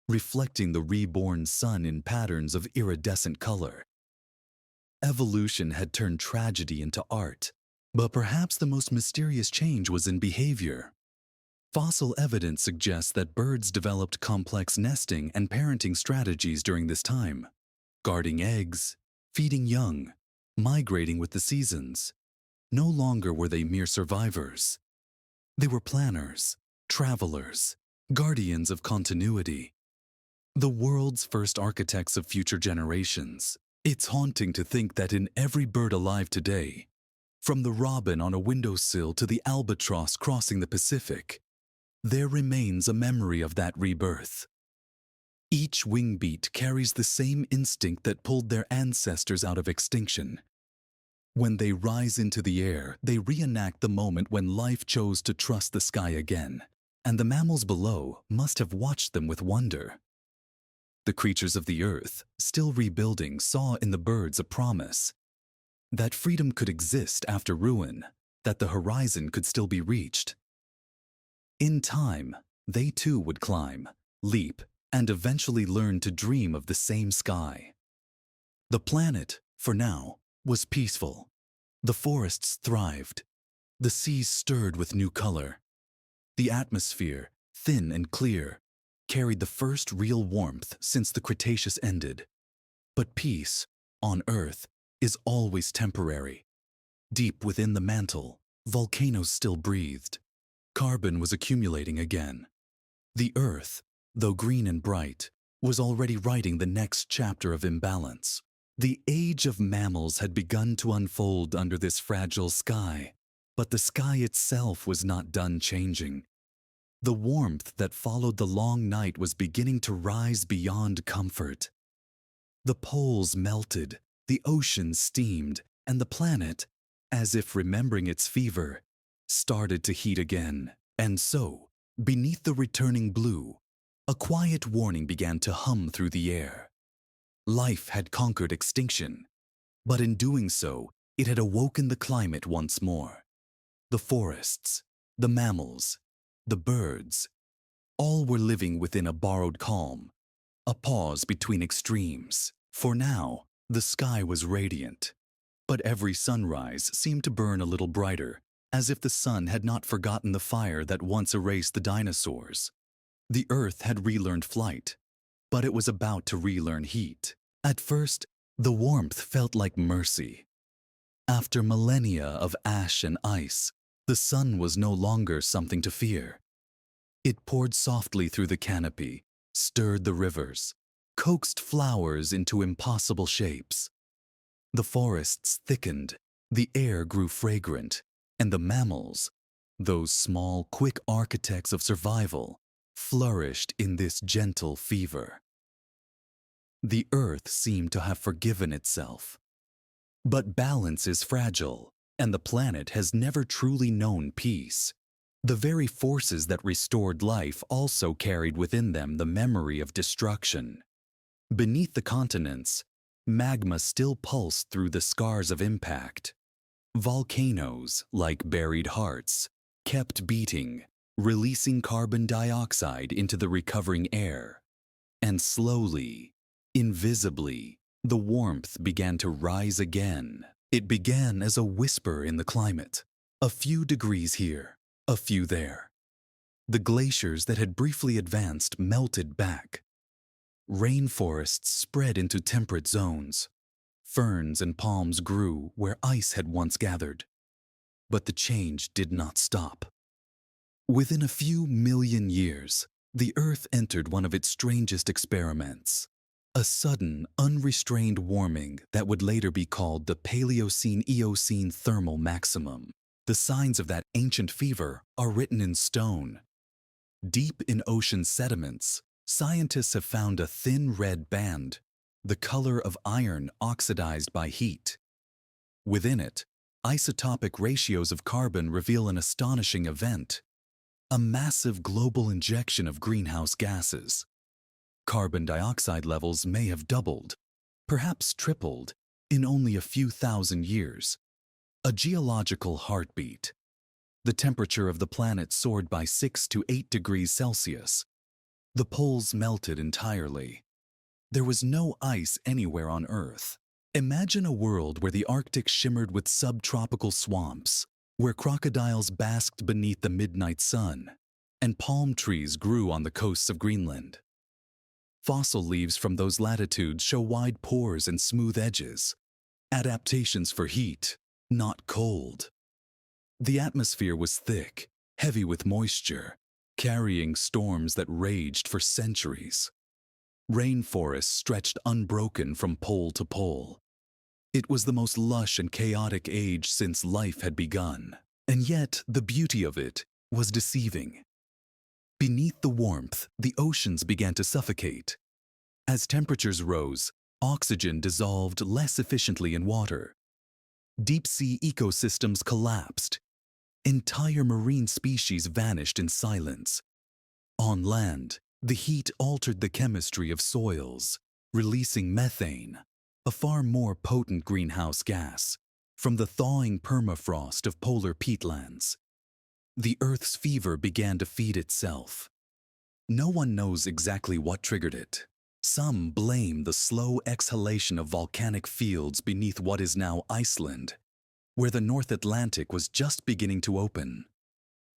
reflecting the reborn sun in patterns of iridescent color. Evolution had turned tragedy into art, but perhaps the most mysterious change was in behavior. Fossil evidence suggests that birds developed complex nesting and parenting strategies during this time, guarding eggs, feeding young, migrating with the seasons. No longer were they mere survivors. They were planners, travelers, guardians of continuity. The world's first architects of future generations. It's haunting to think that in every bird alive today, from the robin on a windowsill to the albatross crossing the Pacific, there remains a memory of that rebirth. Each wingbeat carries the same instinct that pulled their ancestors out of extinction. When they rise into the air, they reenact the moment when life chose to trust the sky again, and the mammals below must have watched them with wonder. The creatures of the earth, still rebuilding, saw in the birds a promise that freedom could exist after ruin, that the horizon could still be reached. In time, they too would climb, leap, and eventually learn to dream of the same sky. The planet, for now, was peaceful. The forests thrived. The seas stirred with new color. The atmosphere, thin and clear, carried the first real warmth since the Cretaceous ended. But peace, on Earth, is always temporary. Deep within the mantle, volcanoes still breathed. Carbon was accumulating again. The Earth, though green and bright, was already writing the next chapter of imbalance. The age of mammals had begun to unfold under this fragile sky, but the sky itself was not done changing. The warmth that followed the long night was beginning to rise beyond comfort. The poles melted, the oceans steamed, and the planet, as if remembering its fever, started to heat again. And so, beneath the returning blue, a quiet warning began to hum through the air. Life had conquered extinction, but in doing so, it had awoken the climate once more. The forests, the mammals, the birds, all were living within a borrowed calm, a pause between extremes. For now, the sky was radiant, but every sunrise seemed to burn a little brighter, as if the sun had not forgotten the fire that once erased the dinosaurs. The Earth had relearned flight, but it was about to relearn heat. At first, the warmth felt like mercy. After millennia of ash and ice, the sun was no longer something to fear. It poured softly through the canopy, stirred the rivers, coaxed flowers into impossible shapes. The forests thickened, the air grew fragrant, and the mammals, those small, quick architects of survival, flourished in this gentle fever. The Earth seemed to have forgiven itself. But balance is fragile, and the planet has never truly known peace. The very forces that restored life also carried within them the memory of destruction. Beneath the continents, magma still pulsed through the scars of impact. Volcanoes, like buried hearts, kept beating, releasing carbon dioxide into the recovering air. And slowly, invisibly, the warmth began to rise again. It began as a whisper in the climate. A few degrees here, a few there. The glaciers that had briefly advanced melted back. Rainforests spread into temperate zones. Ferns and palms grew where ice had once gathered. But the change did not stop. Within a few million years, the Earth entered one of its strangest experiments. A sudden, unrestrained warming that would later be called the Paleocene-Eocene thermal maximum. The signs of that ancient fever are written in stone. Deep in ocean sediments, scientists have found a thin red band, the color of iron oxidized by heat. Within it, isotopic ratios of carbon reveal an astonishing event: a massive global injection of greenhouse gases. Carbon dioxide levels may have doubled, perhaps tripled, in only a few thousand years. A geological heartbeat. The temperature of the planet soared by 6 to 8 degrees Celsius. The poles melted entirely. There was no ice anywhere on Earth. Imagine a world where the Arctic shimmered with subtropical swamps, where crocodiles basked beneath the midnight sun, and palm trees grew on the coasts of Greenland. Fossil leaves from those latitudes show wide pores and smooth edges, adaptations for heat, not cold. The atmosphere was thick, heavy with moisture, carrying storms that raged for centuries. Rainforests stretched unbroken from pole to pole. It was the most lush and chaotic age since life had begun, and yet the beauty of it was deceiving. Beneath the warmth, the oceans began to suffocate. As temperatures rose, oxygen dissolved less efficiently in water. Deep-sea ecosystems collapsed. Entire marine species vanished in silence. On land, the heat altered the chemistry of soils, releasing methane, a far more potent greenhouse gas, from the thawing permafrost of polar peatlands. The Earth's fever began to feed itself. No one knows exactly what triggered it. Some blame the slow exhalation of volcanic fields beneath what is now Iceland, where the North Atlantic was just beginning to open.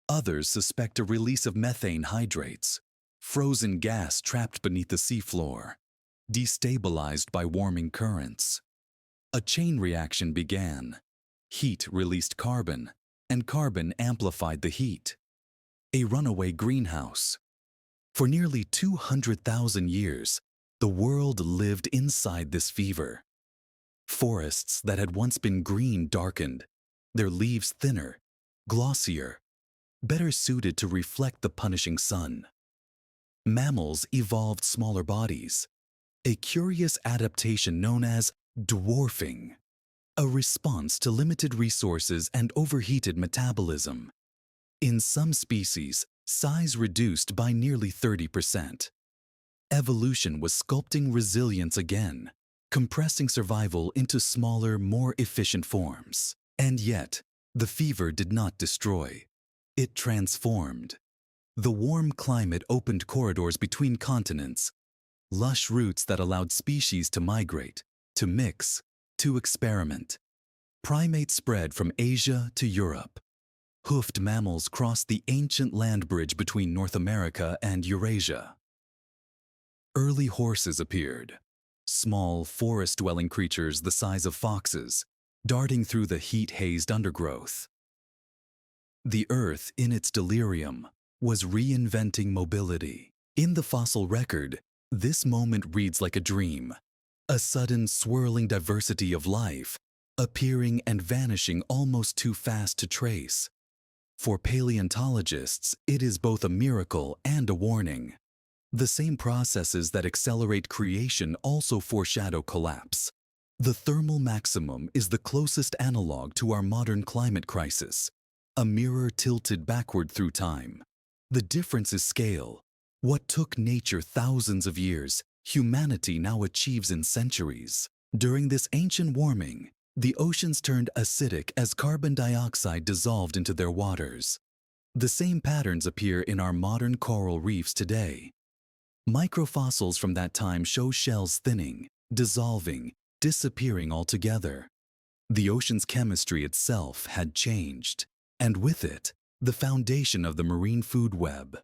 Others suspect a release of methane hydrates, frozen gas trapped beneath the seafloor, destabilized by warming currents. A chain reaction began. Heat released carbon, and carbon amplified the heat. A runaway greenhouse. For nearly 200,000 years, the world lived inside this fever. Forests that had once been green darkened, their leaves thinner, glossier, better suited to reflect the punishing sun. Mammals evolved smaller bodies, a curious adaptation known as dwarfing, a response to limited resources and overheated metabolism. In some species, size reduced by nearly 30%. Evolution was sculpting resilience again, compressing survival into smaller, more efficient forms. And yet, the fever did not destroy. It transformed. The warm climate opened corridors between continents, lush routes that allowed species to migrate, to mix, to experiment. Primates spread from Asia to Europe. Hoofed mammals crossed the ancient land bridge between North America and Eurasia. Early horses appeared, small forest-dwelling creatures the size of foxes, darting through the heat-hazed undergrowth. The Earth, in its delirium, was reinventing mobility. In the fossil record, this moment reads like a dream, a sudden swirling diversity of life, appearing and vanishing almost too fast to trace. For paleontologists, it is both a miracle and a warning. The same processes that accelerate creation also foreshadow collapse. The thermal maximum is the closest analog to our modern climate crisis, a mirror tilted backward through time. The difference is scale. What took nature thousands of years, humanity now achieves in centuries. During this ancient warming, the oceans turned acidic as carbon dioxide dissolved into their waters. The same patterns appear in our modern coral reefs today. Microfossils from that time show shells thinning, dissolving, disappearing altogether. The ocean's chemistry itself had changed, and with it, the foundation of the marine food web.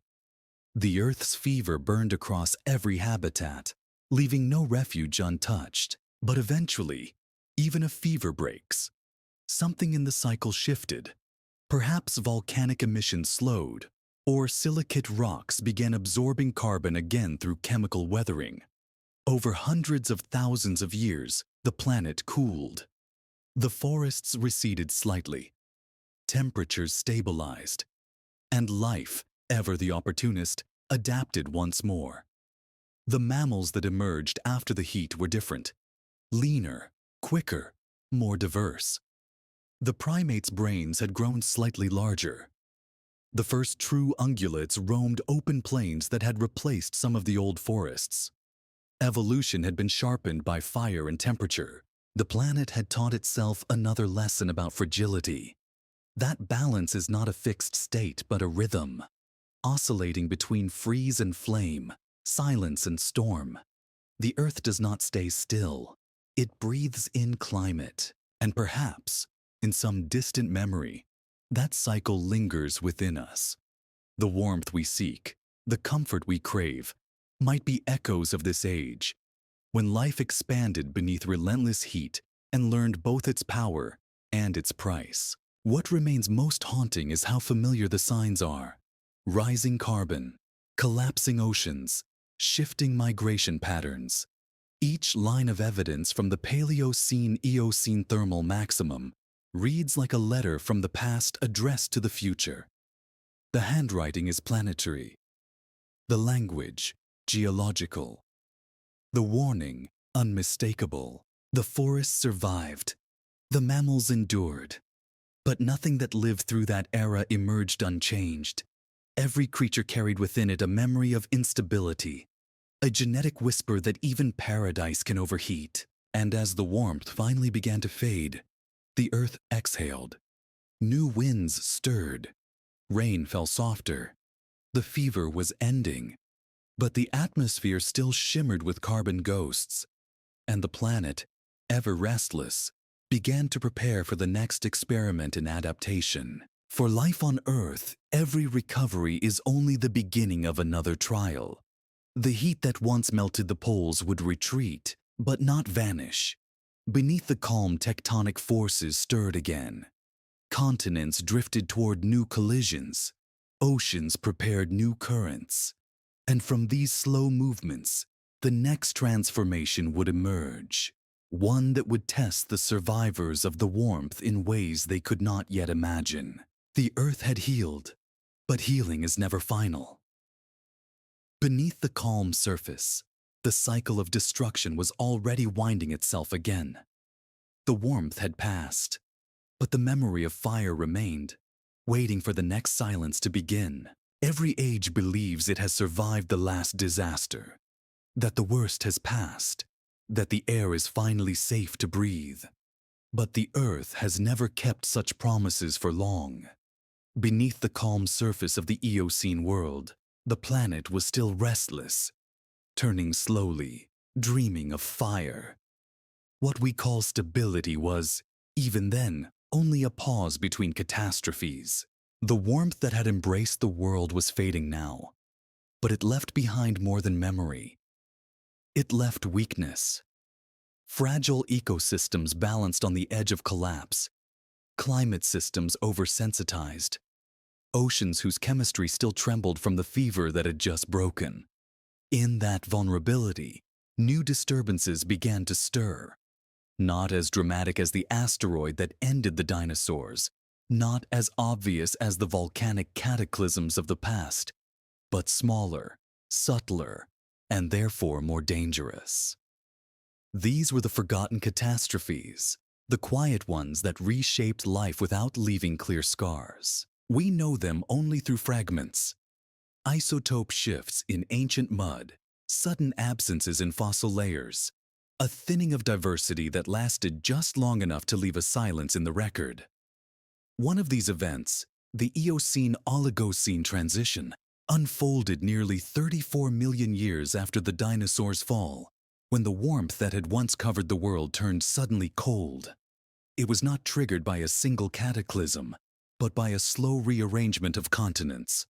The Earth's fever burned across every habitat, leaving no refuge untouched. But eventually, even a fever breaks. Something in the cycle shifted. Perhaps volcanic emissions slowed, or silicate rocks began absorbing carbon again through chemical weathering. Over hundreds of thousands of years, the planet cooled. The forests receded slightly. Temperatures stabilized. And life, ever the opportunist, adapted once more. The mammals that emerged after the heat were different. Leaner, quicker, more diverse. The primates' brains had grown slightly larger. The first true ungulates roamed open plains that had replaced some of the old forests. Evolution had been sharpened by fire and temperature. The planet had taught itself another lesson about fragility. That balance is not a fixed state but a rhythm, oscillating between freeze and flame, silence and storm. The Earth does not stay still. It breathes in climate, and perhaps, in some distant memory, that cycle lingers within us. The warmth we seek, the comfort we crave, might be echoes of this age, when life expanded beneath relentless heat and learned both its power and its price. What remains most haunting is how familiar the signs are. Rising carbon, collapsing oceans, shifting migration patterns. Each line of evidence from the Paleocene-Eocene thermal maximum reads like a letter from the past addressed to the future. The handwriting is planetary. The language, geological. The warning, unmistakable. The forests survived. The mammals endured. But nothing that lived through that era emerged unchanged. Every creature carried within it a memory of instability, a genetic whisper that even paradise can overheat. And as the warmth finally began to fade, the Earth exhaled. New winds stirred. Rain fell softer. The fever was ending. But the atmosphere still shimmered with carbon ghosts. And the planet, ever restless, began to prepare for the next experiment in adaptation. For life on Earth, every recovery is only the beginning of another trial. The heat that once melted the poles would retreat, but not vanish. Beneath the calm, tectonic forces stirred again. Continents drifted toward new collisions. Oceans prepared new currents. And from these slow movements, the next transformation would emerge. One that would test the survivors of the warmth in ways they could not yet imagine. The Earth had healed, but healing is never final. Beneath the calm surface, the cycle of destruction was already winding itself again. The warmth had passed, but the memory of fire remained, waiting for the next silence to begin. Every age believes it has survived the last disaster, that the worst has passed, that the air is finally safe to breathe. But the Earth has never kept such promises for long. Beneath the calm surface of the Eocene world, the planet was still restless, turning slowly, dreaming of fire. What we call stability was, even then, only a pause between catastrophes. The warmth that had embraced the world was fading now, but it left behind more than memory. It left weakness. Fragile ecosystems balanced on the edge of collapse, climate systems oversensitized, oceans whose chemistry still trembled from the fever that had just broken. In that vulnerability, new disturbances began to stir. Not as dramatic as the asteroid that ended the dinosaurs, not as obvious as the volcanic cataclysms of the past, but smaller, subtler, and therefore more dangerous. These were the forgotten catastrophes, the quiet ones that reshaped life without leaving clear scars. We know them only through fragments. Isotope shifts in ancient mud, sudden absences in fossil layers, a thinning of diversity that lasted just long enough to leave a silence in the record. One of these events, the Eocene-Oligocene transition, unfolded nearly 34 million years after the dinosaurs' fall. when the warmth that had once covered the world turned suddenly cold. It was not triggered by a single cataclysm, but by a slow rearrangement of continents.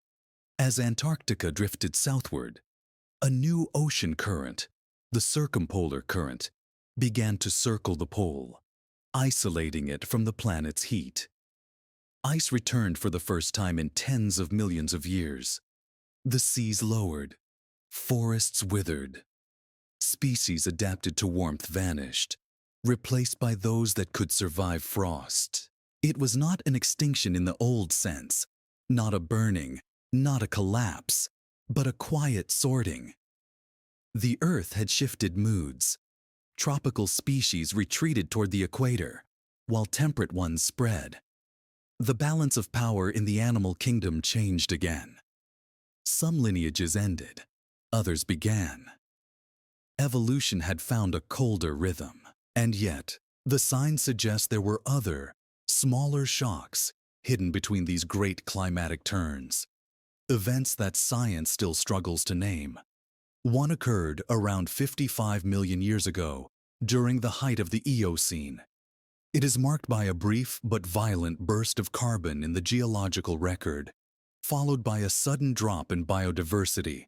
As Antarctica drifted southward, a new ocean current, the circumpolar current, began to circle the pole, isolating it from the planet's heat. Ice returned for the first time in tens of millions of years. The seas lowered, forests withered. Species adapted to warmth vanished, replaced by those that could survive frost. It was not an extinction in the old sense, not a burning, not a collapse, but a quiet sorting. The Earth had shifted moods. Tropical species retreated toward the equator, while temperate ones spread. The balance of power in the animal kingdom changed again. Some lineages ended, others began. Evolution had found a colder rhythm, and yet the signs suggest there were other, smaller shocks hidden between these great climatic turns. Events that science still struggles to name. One occurred around 55 million years ago, during the height of the Eocene. It is marked by a brief but violent burst of carbon in the geological record, followed by a sudden drop in biodiversity.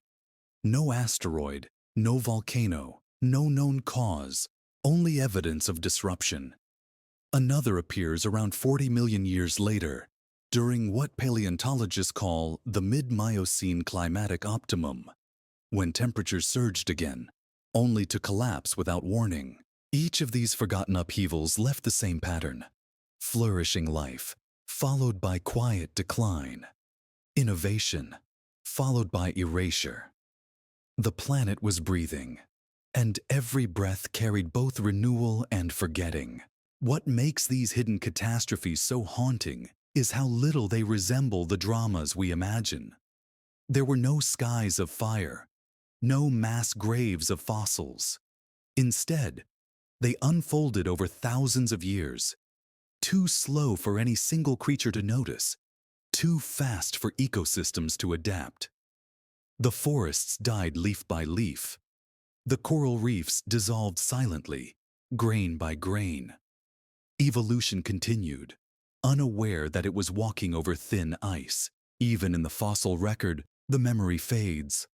No asteroid, no volcano, no known cause, only evidence of disruption. Another appears around 40 million years later, during what paleontologists call the mid-Miocene climatic optimum, when temperatures surged again, only to collapse without warning. Each of these forgotten upheavals left the same pattern: flourishing life, followed by quiet decline; innovation, followed by erasure. The planet was breathing, and every breath carried both renewal and forgetting. What makes these hidden catastrophes so haunting is how little they resemble the dramas we imagine. There were no skies of fire, no mass graves of fossils. Instead, they unfolded over thousands of years, too slow for any single creature to notice, too fast for ecosystems to adapt. The forests died leaf by leaf. The coral reefs dissolved silently, grain by grain. Evolution continued, unaware that it was walking over thin ice. Even in the fossil record, the memory fades.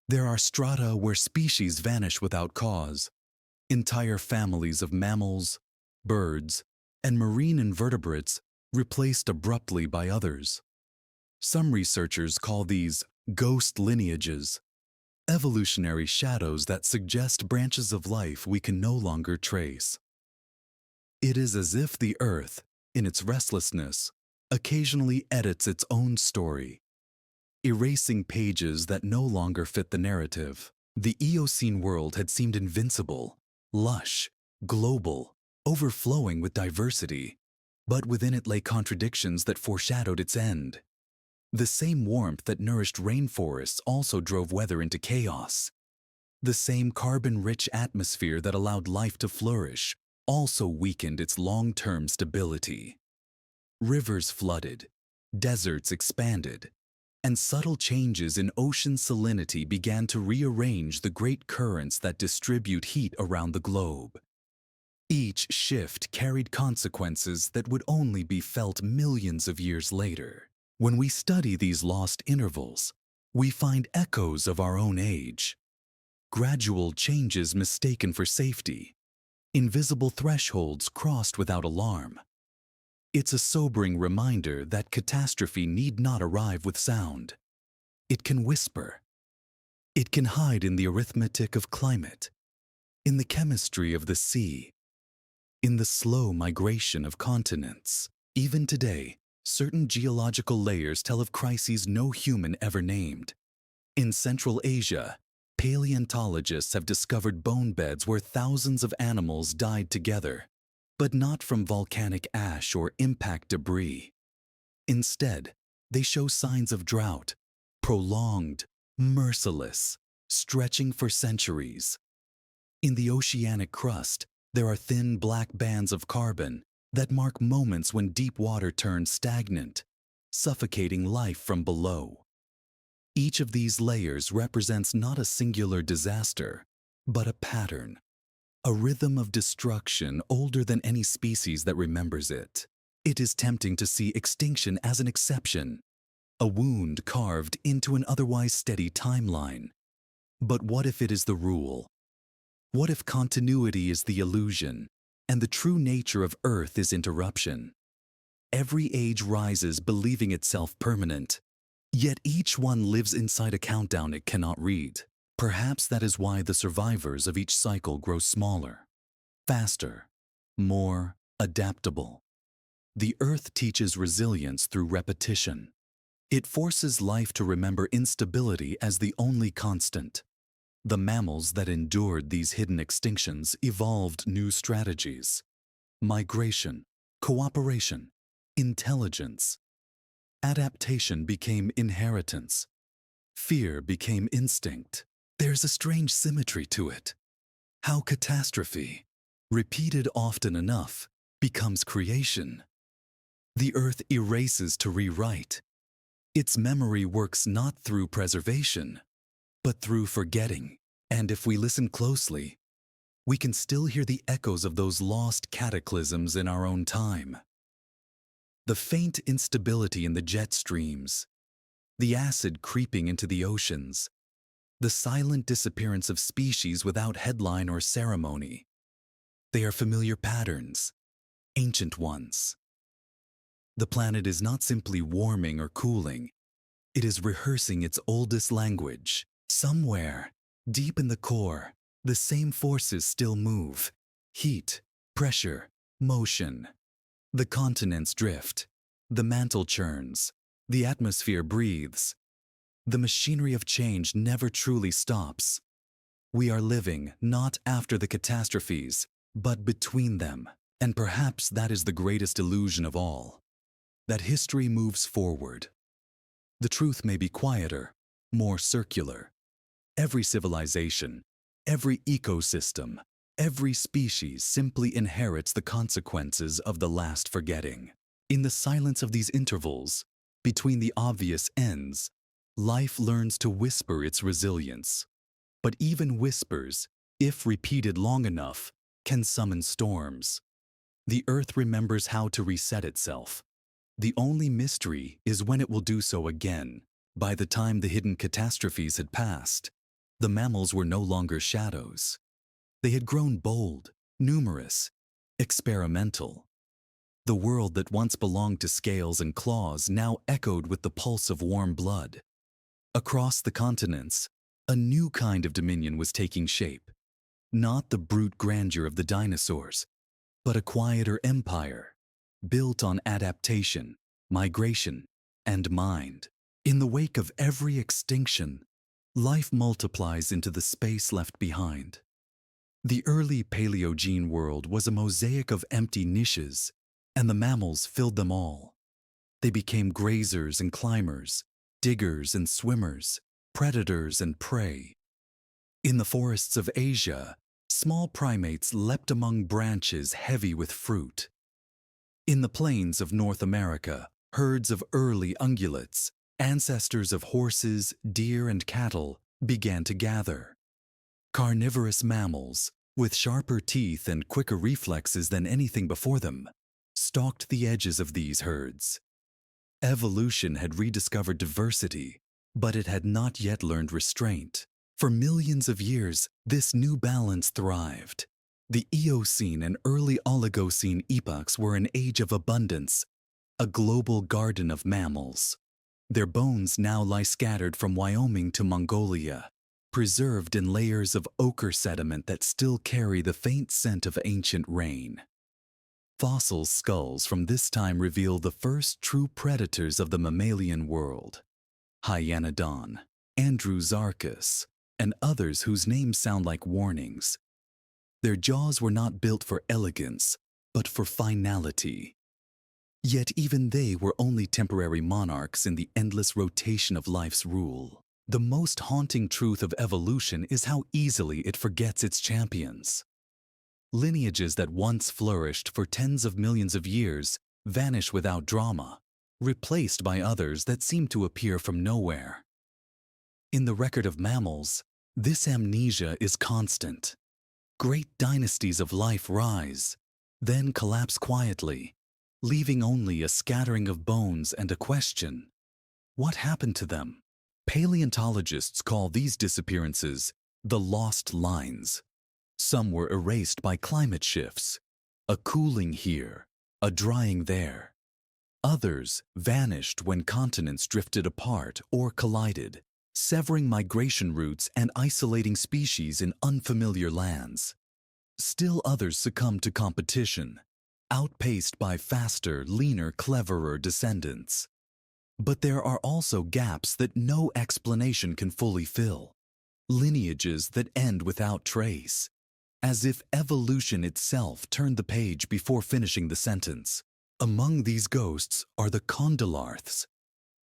There are strata where species vanish without cause. Entire families of mammals, birds, and marine invertebrates replaced abruptly by others. Some researchers call these ghost lineages, evolutionary shadows that suggest branches of life we can no longer trace. It is as if the Earth, in its restlessness, occasionally edits its own story, erasing pages that no longer fit the narrative. The Eocene world had seemed invincible, lush, global, overflowing with diversity, but within it lay contradictions that foreshadowed its end. The same warmth that nourished rainforests also drove weather into chaos. The same carbon-rich atmosphere that allowed life to flourish also weakened its long-term stability. Rivers flooded, deserts expanded, and subtle changes in ocean salinity began to rearrange the great currents that distribute heat around the globe. Each shift carried consequences that would only be felt millions of years later. When we study these lost intervals, we find echoes of our own age. Gradual changes mistaken for safety, invisible thresholds crossed without alarm. It's a sobering reminder that catastrophe need not arrive with sound. It can whisper. It can hide in the arithmetic of climate, in the chemistry of the sea, in the slow migration of continents. Even today, certain geological layers tell of crises no human ever named. In Central Asia, paleontologists have discovered bone beds where thousands of animals died together, but not from volcanic ash or impact debris. Instead, they show signs of drought, prolonged, merciless, stretching for centuries. In the oceanic crust, there are thin black bands of carbon that mark moments when deep water turned stagnant, suffocating life from below. Each of these layers represents not a singular disaster, but a pattern, a rhythm of destruction older than any species that remembers it. It is tempting to see extinction as an exception, a wound carved into an otherwise steady timeline. But what if it is the rule? What if continuity is the illusion, and the true nature of Earth is interruption? Every age rises believing itself permanent, yet each one lives inside a countdown it cannot read. Perhaps that is why the survivors of each cycle grow smaller, faster, more adaptable. The Earth teaches resilience through repetition. It forces life to remember instability as the only constant. The mammals that endured these hidden extinctions evolved new strategies: migration, cooperation, intelligence. Adaptation became inheritance. Fear became instinct. There's a strange symmetry to it. How catastrophe, repeated often enough, becomes creation. The Earth erases to rewrite. Its memory works not through preservation, but through forgetting. And if we listen closely, we can still hear the echoes of those lost cataclysms in our own time. The faint instability in the jet streams, the acid creeping into the oceans, the silent disappearance of species without headline or ceremony. They are familiar patterns, ancient ones. The planet is not simply warming or cooling. It is rehearsing its oldest language. Somewhere, deep in the core, the same forces still move: heat, pressure, motion. The continents drift, the mantle churns, the atmosphere breathes. The machinery of change never truly stops. We are living not after the catastrophes, but between them. And perhaps that is the greatest illusion of all, that history moves forward. The truth may be quieter, more circular. Every civilization, every ecosystem, every species simply inherits the consequences of the last forgetting. In the silence of these intervals, between the obvious ends, life learns to whisper its resilience. But even whispers, if repeated long enough, can summon storms. The Earth remembers how to reset itself. The only mystery is when it will do so again. By the time the hidden catastrophes had passed, the mammals were no longer shadows. They had grown bold, numerous, experimental. The world that once belonged to scales and claws now echoed with the pulse of warm blood. Across the continents, a new kind of dominion was taking shape. Not the brute grandeur of the dinosaurs, but a quieter empire, built on adaptation, migration, and mind. In the wake of every extinction, life multiplies into the space left behind. The early Paleogene world was a mosaic of empty niches, and the mammals filled them all. They became grazers and climbers, diggers and swimmers, predators and prey. In the forests of Asia, small primates leapt among branches heavy with fruit. In the plains of North America, herds of early ungulates, ancestors of horses, deer, and cattle, began to gather. Carnivorous mammals, with sharper teeth and quicker reflexes than anything before them, stalked the edges of these herds. Evolution had rediscovered diversity, but it had not yet learned restraint. For millions of years, this new balance thrived. The Eocene and early Oligocene epochs were an age of abundance, a global garden of mammals. Their bones now lie scattered from Wyoming to Mongolia, preserved in layers of ochre sediment that still carry the faint scent of ancient rain. Fossil skulls from this time reveal the first true predators of the mammalian world: Hyanodon, Andrewsarchus, and others whose names sound like warnings. Their jaws were not built for elegance, but for finality. Yet even they were only temporary monarchs in the endless rotation of life's rule. The most haunting truth of evolution is how easily it forgets its champions. Lineages that once flourished for tens of millions of years vanish without drama, replaced by others that seem to appear from nowhere. In the record of mammals, This amnesia is constant. Great dynasties of life rise, then collapse quietly, leaving only a scattering of bones and a question: what happened to them? Paleontologists call these disappearances the lost lines. Some were erased by climate shifts, a cooling here, a drying there. Others vanished when continents drifted apart or collided, severing migration routes and isolating species in unfamiliar lands. Still others succumbed to competition, outpaced by faster, leaner, cleverer descendants. But there are also gaps that no explanation can fully fill, lineages that end without trace, as if evolution itself turned the page before finishing the sentence. Among these ghosts are the condylarths,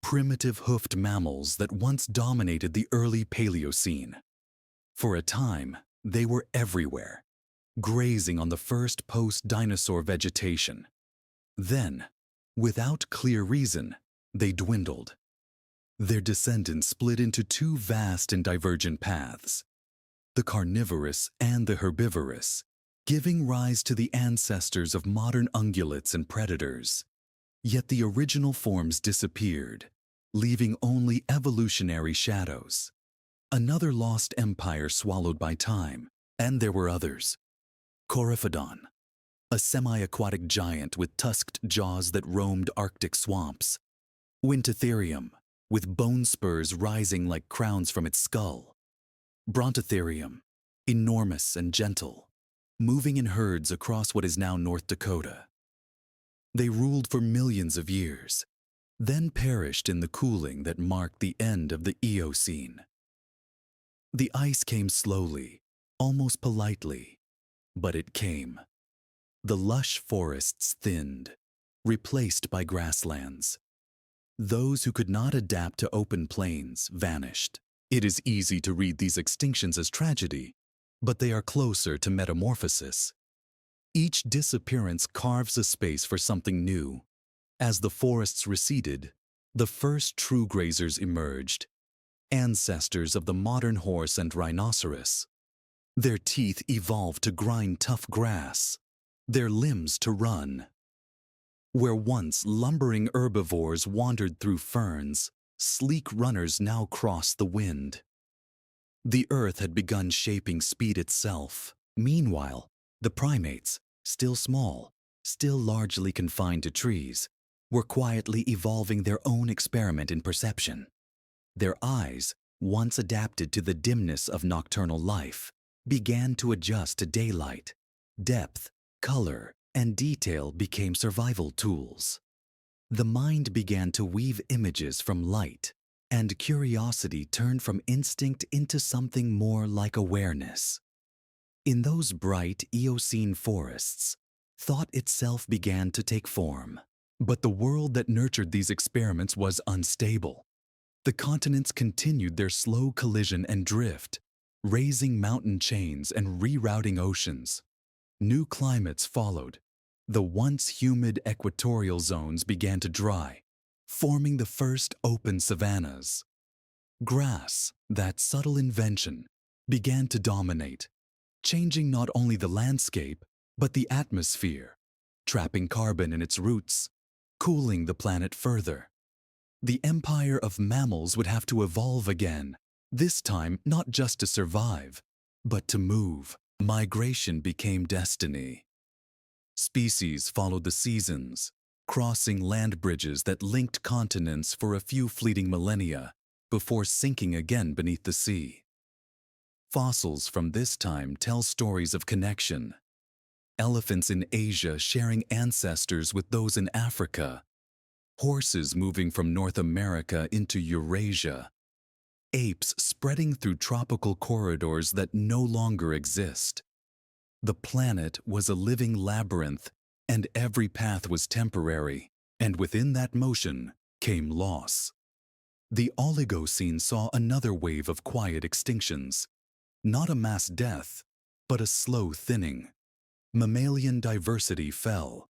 primitive hoofed mammals that once dominated the early Paleocene. For a time, they were everywhere, grazing on the first post-dinosaur vegetation. Then, without clear reason, they dwindled. Their descendants split into two vast and divergent paths, the carnivorous and the herbivorous, giving rise to the ancestors of modern ungulates and predators. Yet the original forms disappeared, leaving only evolutionary shadows. Another lost empire swallowed by time, and there were others. Coryphodon, a semi-aquatic giant with tusked jaws that roamed Arctic swamps. Wintotherium, with bone spurs rising like crowns from its skull. Brontotherium, enormous and gentle, moving in herds across what is now North Dakota. They ruled for millions of years, then perished in the cooling that marked the end of the Eocene. The ice came slowly, almost politely, but it came. The lush forests thinned, replaced by grasslands. Those who could not adapt to open plains vanished. It is easy to read these extinctions as tragedy, but they are closer to metamorphosis. Each disappearance carves a space for something new. As the forests receded, the first true grazers emerged, ancestors of the modern horse and rhinoceros. Their teeth evolved to grind tough grass, their limbs to run. Where once lumbering herbivores wandered through ferns, sleek runners now crossed the wind. The earth had begun shaping speed itself. Meanwhile, the primates, still small, still largely confined to trees, were quietly evolving their own experiment in perception. Their eyes, once adapted to the dimness of nocturnal life, began to adjust to daylight. Depth, color, and detail became survival tools. The mind began to weave images from light, and curiosity turned from instinct into something more like awareness. In those bright Eocene forests, thought itself began to take form. But the world that nurtured these experiments was unstable. The continents continued their slow collision and drift, raising mountain chains and rerouting oceans. New climates followed. The once humid equatorial zones began to dry, forming the first open savannas. Grass, that subtle invention, began to dominate, changing not only the landscape, but the atmosphere, trapping carbon in its roots, cooling the planet further. The empire of mammals would have to evolve again, this time not just to survive, but to move. Migration became destiny. Species followed the seasons, crossing land bridges that linked continents for a few fleeting millennia before sinking again beneath the sea. Fossils from this time tell stories of connection. Elephants in Asia sharing ancestors with those in Africa. Horses moving from North America into Eurasia. Apes spreading through tropical corridors that no longer exist. The planet was a living labyrinth, and every path was temporary, and within that motion came loss. The Oligocene saw another wave of quiet extinctions. Not a mass death, but a slow thinning. Mammalian diversity fell.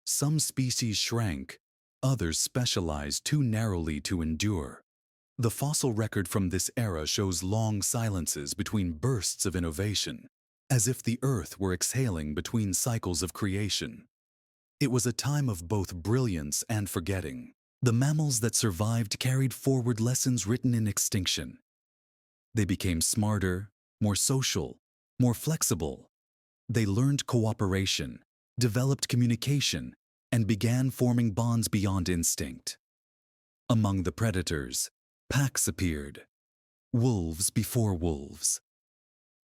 Some species shrank, others specialized too narrowly to endure. The fossil record from this era shows long silences between bursts of innovation, as if the Earth were exhaling between cycles of creation. It was a time of both brilliance and forgetting. The mammals that survived carried forward lessons written in extinction. They became smarter, more social, more flexible. They learned cooperation, developed communication, and began forming bonds beyond instinct. Among the predators, packs appeared, wolves before wolves.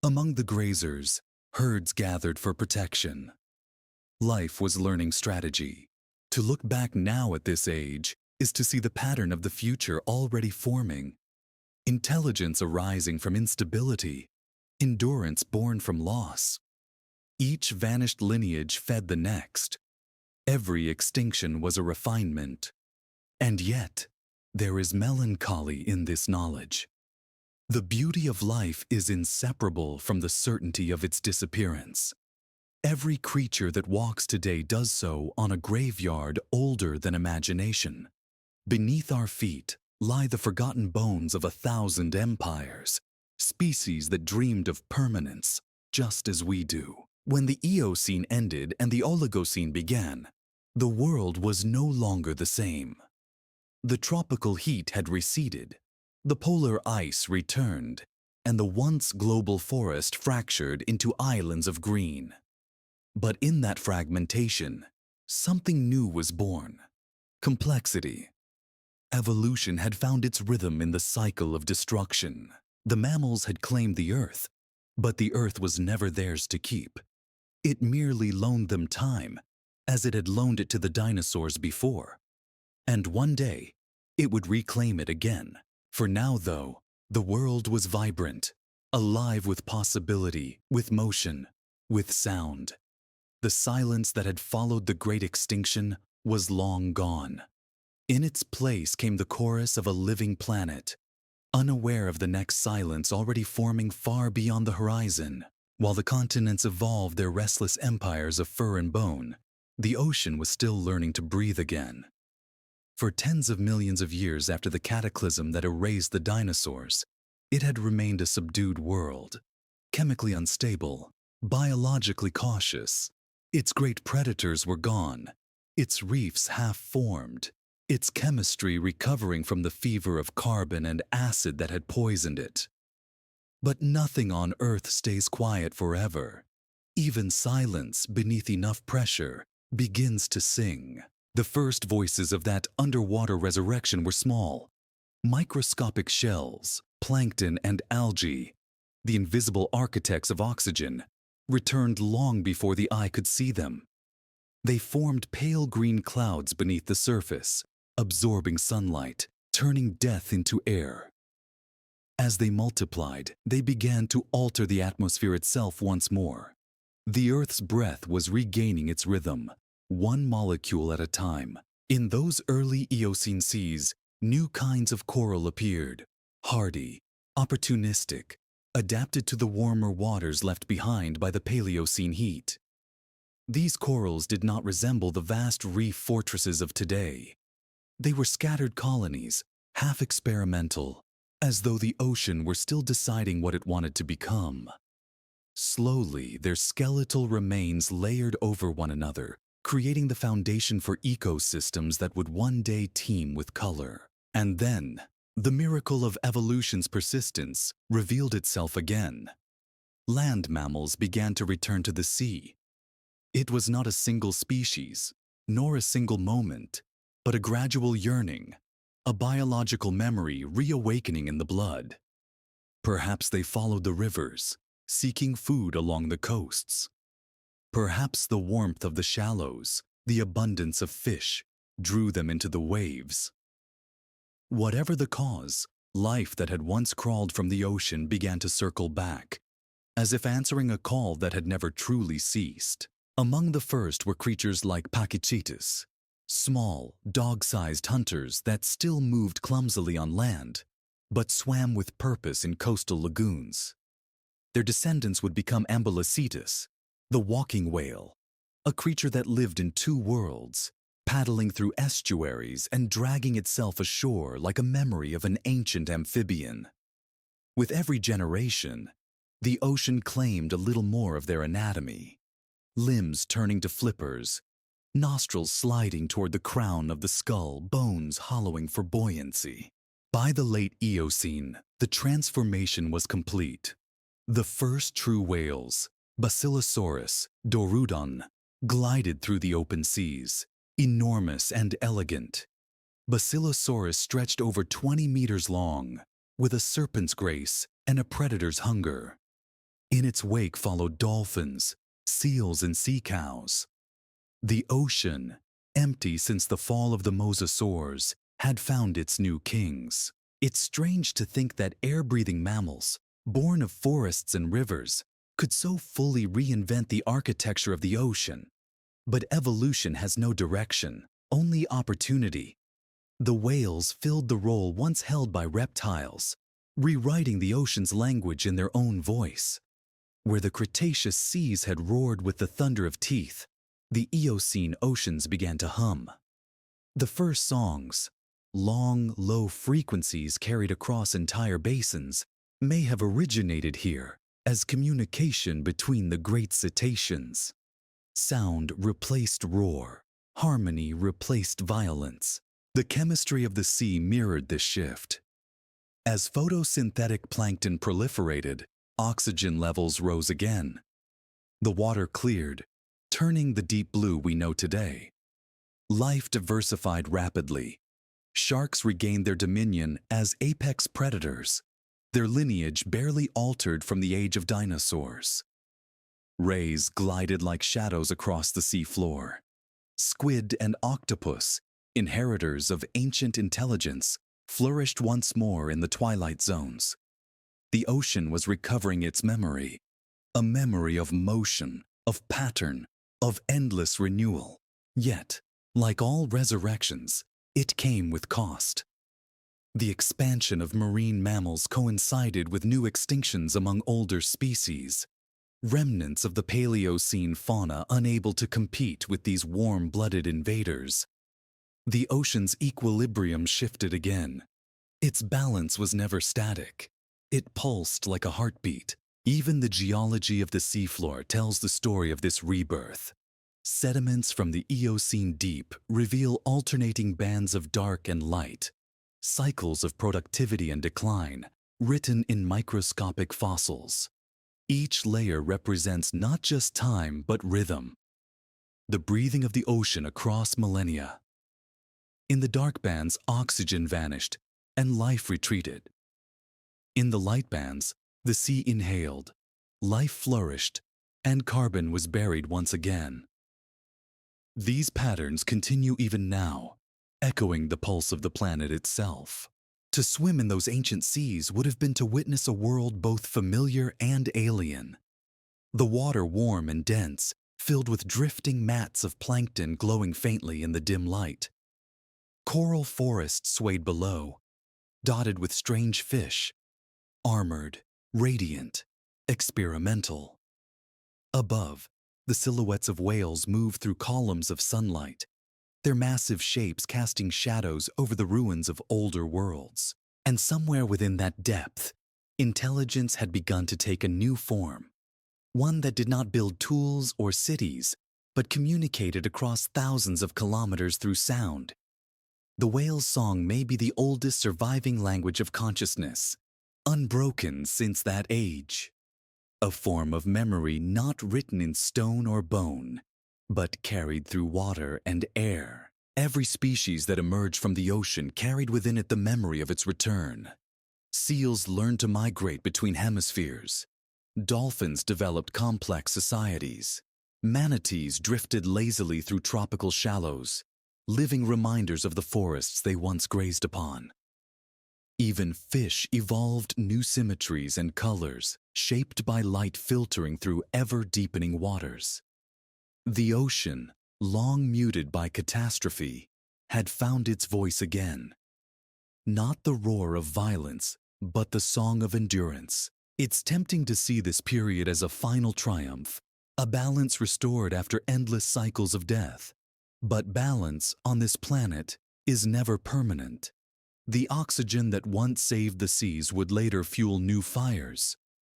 Among the grazers, herds gathered for protection. Life was learning strategy. To look back now at this age is to see the pattern of the future already forming. Intelligence arising from instability, endurance born from loss. Each vanished lineage fed the next. Every extinction was a refinement. And yet, there is melancholy in this knowledge. The beauty of life is inseparable from the certainty of its disappearance. Every creature that walks today does so on a graveyard older than imagination. Beneath our feet lie the forgotten bones of 1,000 empires, species that dreamed of permanence, just as we do. When the Eocene ended and the Oligocene began, the world was no longer the same. The tropical heat had receded, the polar ice returned, and the once global forest fractured into islands of green. But in that fragmentation, something new was born: complexity. Evolution had found its rhythm in the cycle of destruction. The mammals had claimed the Earth, but the Earth was never theirs to keep. It merely loaned them time, as it had loaned it to the dinosaurs before. And one day, it would reclaim it again. For now, though, the world was vibrant, alive with possibility, with motion, with sound. The silence that had followed the great extinction was long gone. In its place came the chorus of a living planet, unaware of the next silence already forming far beyond the horizon. While the continents evolved their restless empires of fur and bone, the ocean was still learning to breathe again. For tens of millions of years after the cataclysm that erased the dinosaurs, it had remained a subdued world, chemically unstable, biologically cautious. Its great predators were gone, its reefs half-formed, its chemistry recovering from the fever of carbon and acid that had poisoned it. But nothing on Earth stays quiet forever. Even silence, beneath enough pressure, begins to sing. The first voices of that underwater resurrection were small, microscopic shells, plankton and algae, the invisible architects of oxygen, returned long before the eye could see them. They formed pale green clouds beneath the surface, absorbing sunlight, turning death into air. As they multiplied, they began to alter the atmosphere itself once more. The Earth's breath was regaining its rhythm, one molecule at a time. In those early Eocene seas, new kinds of coral appeared, hardy, opportunistic, adapted to the warmer waters left behind by the Paleocene heat. These corals did not resemble the vast reef fortresses of today. They were scattered colonies, half experimental, as though the ocean were still deciding what it wanted to become. Slowly, their skeletal remains layered over one another, creating the foundation for ecosystems that would one day teem with color. And then, the miracle of evolution's persistence revealed itself again. Land mammals began to return to the sea. It was not a single species, nor a single moment, but a gradual yearning, a biological memory reawakening in the blood. Perhaps they followed the rivers, seeking food along the coasts. Perhaps the warmth of the shallows, the abundance of fish, drew them into the waves. Whatever the cause, life that had once crawled from the ocean began to circle back, as if answering a call that had never truly ceased. Among the first were creatures like Pachycetus, small, dog-sized hunters that still moved clumsily on land, but swam with purpose in coastal lagoons. Their descendants would become Ambulocetus, the walking whale, a creature that lived in two worlds, paddling through estuaries and dragging itself ashore like a memory of an ancient amphibian. With every generation, the ocean claimed a little more of their anatomy, limbs turning to flippers, nostrils sliding toward the crown of the skull, bones hollowing for buoyancy. By the late Eocene, the transformation was complete. The first true whales, Basilosaurus, Dorudon, glided through the open seas, enormous and elegant. Basilosaurus stretched over 20 meters long, with a serpent's grace and a predator's hunger. In its wake followed dolphins, seals, and sea cows. The ocean, empty since the fall of the mosasaurs, had found its new kings. It's strange to think that air-breathing mammals, born of forests and rivers, could so fully reinvent the architecture of the ocean. But evolution has no direction, only opportunity. The whales filled the role once held by reptiles, rewriting the ocean's language in their own voice. Where the Cretaceous seas had roared with the thunder of teeth, the Eocene oceans began to hum. The first songs, long, low frequencies carried across entire basins, may have originated here as communication between the great cetaceans. Sound replaced roar, harmony replaced violence. The chemistry of the sea mirrored this shift. As photosynthetic plankton proliferated, oxygen levels rose again. The water cleared, turning the deep blue we know today. Life diversified rapidly. Sharks regained their dominion as apex predators, their lineage barely altered from the age of dinosaurs. Rays glided like shadows across the seafloor. Squid and octopus, inheritors of ancient intelligence, flourished once more in the twilight zones. The ocean was recovering its memory, a memory of motion, of pattern, of endless renewal. Yet, like all resurrections, it came with cost. The expansion of marine mammals coincided with new extinctions among older species, remnants of the Paleocene fauna unable to compete with these warm-blooded invaders. The ocean's equilibrium shifted again. Its balance was never static. It pulsed like a heartbeat. Even the geology of the seafloor tells the story of this rebirth. Sediments from the Eocene deep reveal alternating bands of dark and light, cycles of productivity and decline, written in microscopic fossils. Each layer represents not just time but rhythm, the breathing of the ocean across millennia. In the dark bands, oxygen vanished and life retreated. In the light bands, the sea inhaled, life flourished, and carbon was buried once again. These patterns continue even now, echoing the pulse of the planet itself. To swim in those ancient seas would have been to witness a world both familiar and alien. The water warm and dense, filled with drifting mats of plankton glowing faintly in the dim light. Coral forests swayed below, dotted with strange fish, armored, radiant, experimental. Above, the silhouettes of whales moved through columns of sunlight, their massive shapes casting shadows over the ruins of older worlds. And somewhere within that depth, intelligence had begun to take a new form, one that did not build tools or cities, but communicated across thousands of kilometers through sound. The whale's song may be the oldest surviving language of consciousness, unbroken since that age. A form of memory not written in stone or bone, but carried through water and air. Every species that emerged from the ocean carried within it the memory of its return. Seals learned to migrate between hemispheres. Dolphins developed complex societies. Manatees drifted lazily through tropical shallows, living reminders of the forests they once grazed upon. Even fish evolved new symmetries and colors, shaped by light filtering through ever-deepening waters. The ocean, long muted by catastrophe, had found its voice again. Not the roar of violence, but the song of endurance. It's tempting to see this period as a final triumph, a balance restored after endless cycles of death. But balance on this planet is never permanent. The oxygen that once saved the seas would later fuel new fires.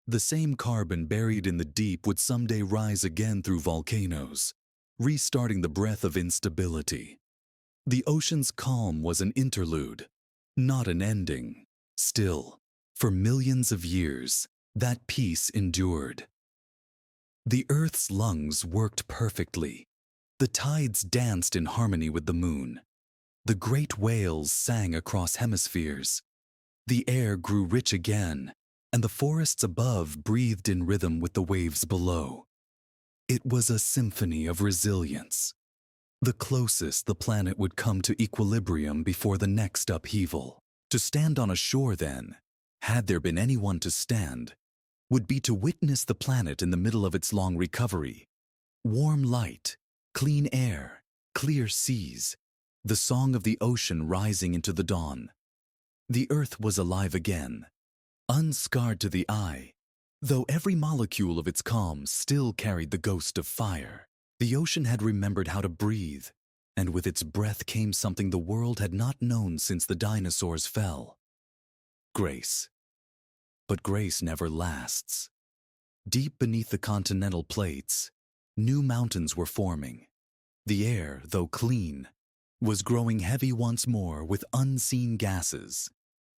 The same carbon buried in the deep would someday rise again through volcanoes, restarting the breath of instability. The ocean's calm was an interlude, not an ending. Still, for millions of years, that peace endured. The Earth's lungs worked perfectly. The tides danced in harmony with the moon. The great whales sang across hemispheres. The air grew rich again, and the forests above breathed in rhythm with the waves below. It was a symphony of resilience, the closest the planet would come to equilibrium before the next upheaval. To stand on a shore then, had there been anyone to stand, would be to witness the planet in the middle of its long recovery. Warm light, clean air, clear seas, the song of the ocean rising into the dawn. The Earth was alive again, unscarred to the eye, though every molecule of its calm still carried the ghost of fire. The ocean had remembered how to breathe, and with its breath came something the world had not known since the dinosaurs fell. Grace. But grace never lasts. Deep beneath the continental plates, new mountains were forming. The air, though clean, was growing heavy once more with unseen gases.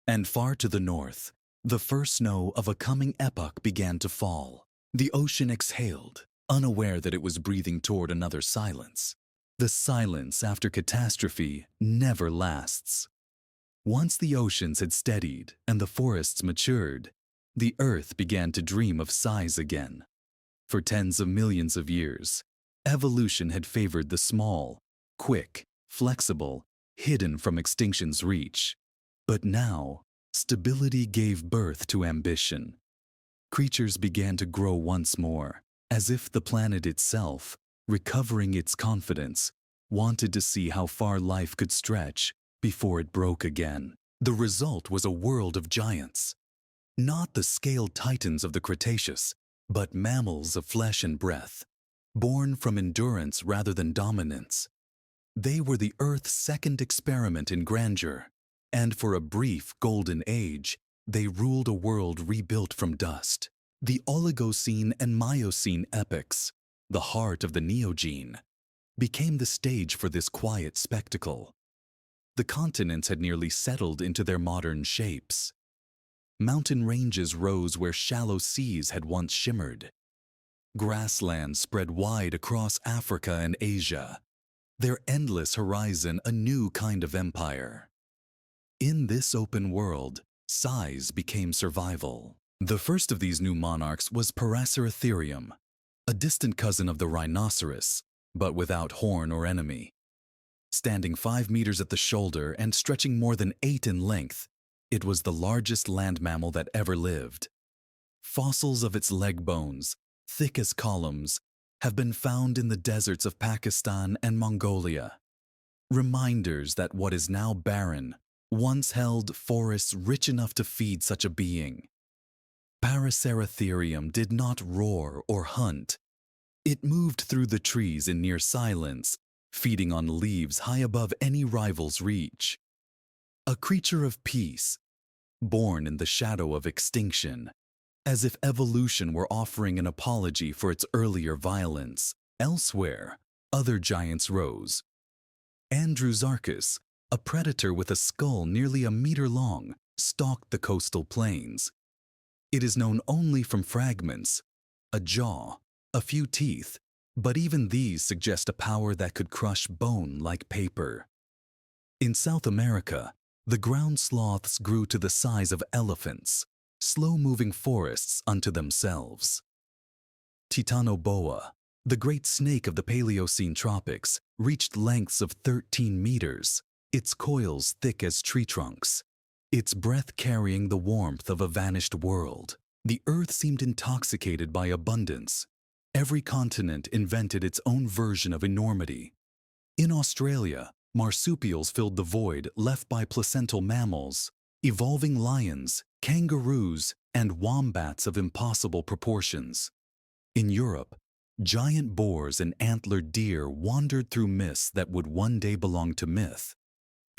And far to the north, the first snow of a coming epoch began to fall. The ocean exhaled, unaware that it was breathing toward another silence. The silence after catastrophe never lasts. Once the oceans had steadied and the forests matured, the Earth began to dream of size again. For tens of millions of years, evolution had favored the small, quick, flexible, hidden from extinction's reach. But now, stability gave birth to ambition. Creatures began to grow once more, as if the planet itself, recovering its confidence, wanted to see how far life could stretch before it broke again. The result was a world of giants. Not the scaled titans of the Cretaceous, but mammals of flesh and breath, born from endurance rather than dominance. They were the Earth's second experiment in grandeur, and for a brief golden age, they ruled a world rebuilt from dust. The Oligocene and Miocene epochs, the heart of the Neogene, became the stage for this quiet spectacle. The continents had nearly settled into their modern shapes. Mountain ranges rose where shallow seas had once shimmered. Grasslands spread wide across Africa and Asia, their endless horizon a new kind of empire. In this open world, size became survival. The first of these new monarchs was Prehistoric, a distant cousin of the rhinoceros, but without horn or enemy. Standing 5 meters at the shoulder and stretching more than 8 in length, it was the largest land mammal that ever lived. Fossils of its leg bones, thick as columns, have been found in the deserts of Pakistan and Mongolia. Reminders that what is now barren once held forests rich enough to feed such a being. Prehistoric did not roar or hunt. It moved through the trees in near silence, feeding on leaves high above any rival's reach. A creature of peace, born in the shadow of extinction, as if evolution were offering an apology for its earlier violence. Elsewhere, other giants rose. Andrewsarchus, a predator with a skull nearly a meter long, stalked the coastal plains. It is known only from fragments, a jaw, a few teeth, but even these suggest a power that could crush bone like paper. In South America, the ground sloths grew to the size of elephants, slow-moving forests unto themselves. Titanoboa, the great snake of the Paleocene tropics, reached lengths of 13 meters, its coils thick as tree trunks, its breath carrying the warmth of a vanished world. The Earth seemed intoxicated by abundance. Every continent invented its own version of enormity. In Australia, marsupials filled the void left by placental mammals, evolving lions, kangaroos, and wombats of impossible proportions. In Europe, Giant boars and antlered deer wandered through mists that would one day belong to myth.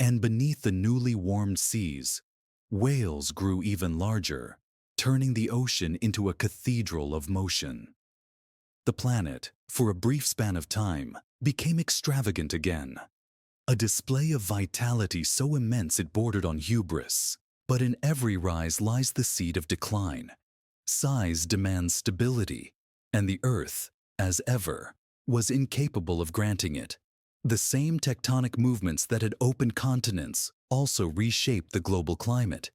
And beneath the newly warmed seas, whales grew even larger, turning the ocean into a cathedral of motion. The planet, for a brief span of time, became extravagant again. A display of vitality so immense it bordered on hubris. But in every rise lies the seed of decline. Size demands stability, and the Earth, as ever, was incapable of granting it. The same tectonic movements that had opened continents also reshaped the global climate.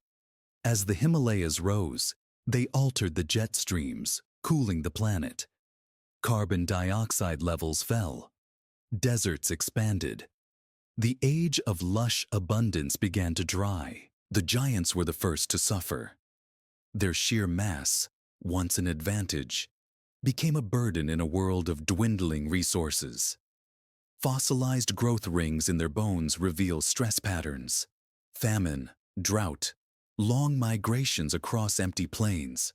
As the Himalayas rose, they altered the jet streams, cooling the planet. Carbon dioxide levels fell. Deserts expanded. The age of lush abundance began to dry. The giants were the first to suffer. Their sheer mass, once an advantage, became a burden in a world of dwindling resources. Fossilized growth rings in their bones reveal stress patterns: famine, drought, long migrations across empty plains.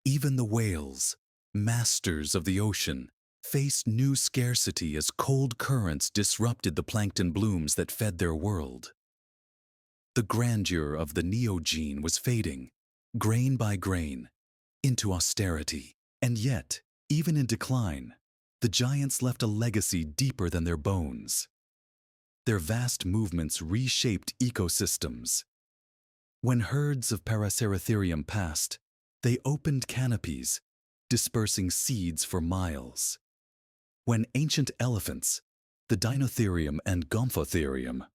Even the whales, masters of the ocean, faced new scarcity as cold currents disrupted the plankton blooms that fed their world. The grandeur of the Neogene was fading, grain by grain, into austerity. And yet, even in decline, the giants left a legacy deeper than their bones. Their vast movements reshaped ecosystems. When herds of Paraceratherium passed, they opened canopies, dispersing seeds for miles. When ancient elephants, the Dinotherium and Gomphotherium,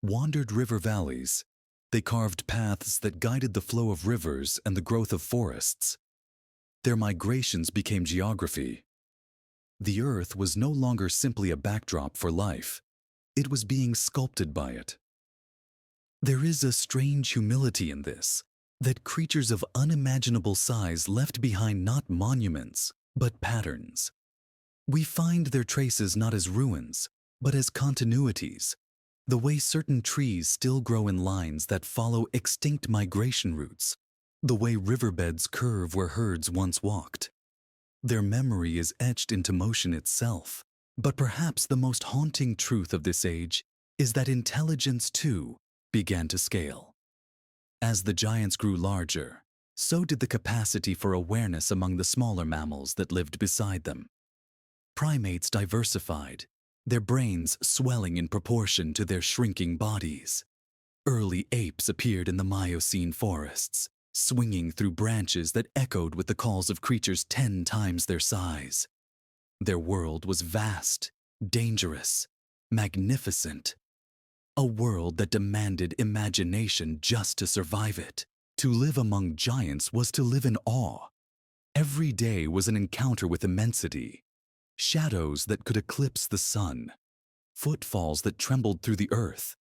wandered river valleys, they carved paths that guided the flow of rivers and the growth of forests. Their migrations became geography. The Earth was no longer simply a backdrop for life. It was being sculpted by it. There is a strange humility in this, that creatures of unimaginable size left behind not monuments, but patterns. We find their traces not as ruins, but as continuities, the way certain trees still grow in lines that follow extinct migration routes, the way riverbeds curve where herds once walked. Their memory is etched into motion itself. But perhaps the most haunting truth of this age is that intelligence, too, began to scale. As the giants grew larger, so did the capacity for awareness among the smaller mammals that lived beside them. Primates diversified, their brains swelling in proportion to their shrinking bodies. Early apes appeared in the Miocene forests, swinging through branches that echoed with the calls of creatures 10 times their size. Their world was vast, dangerous, magnificent. A world that demanded imagination just to survive it. To live among giants was to live in awe. Every day was an encounter with immensity. Shadows that could eclipse the sun. Footfalls that trembled through the earth.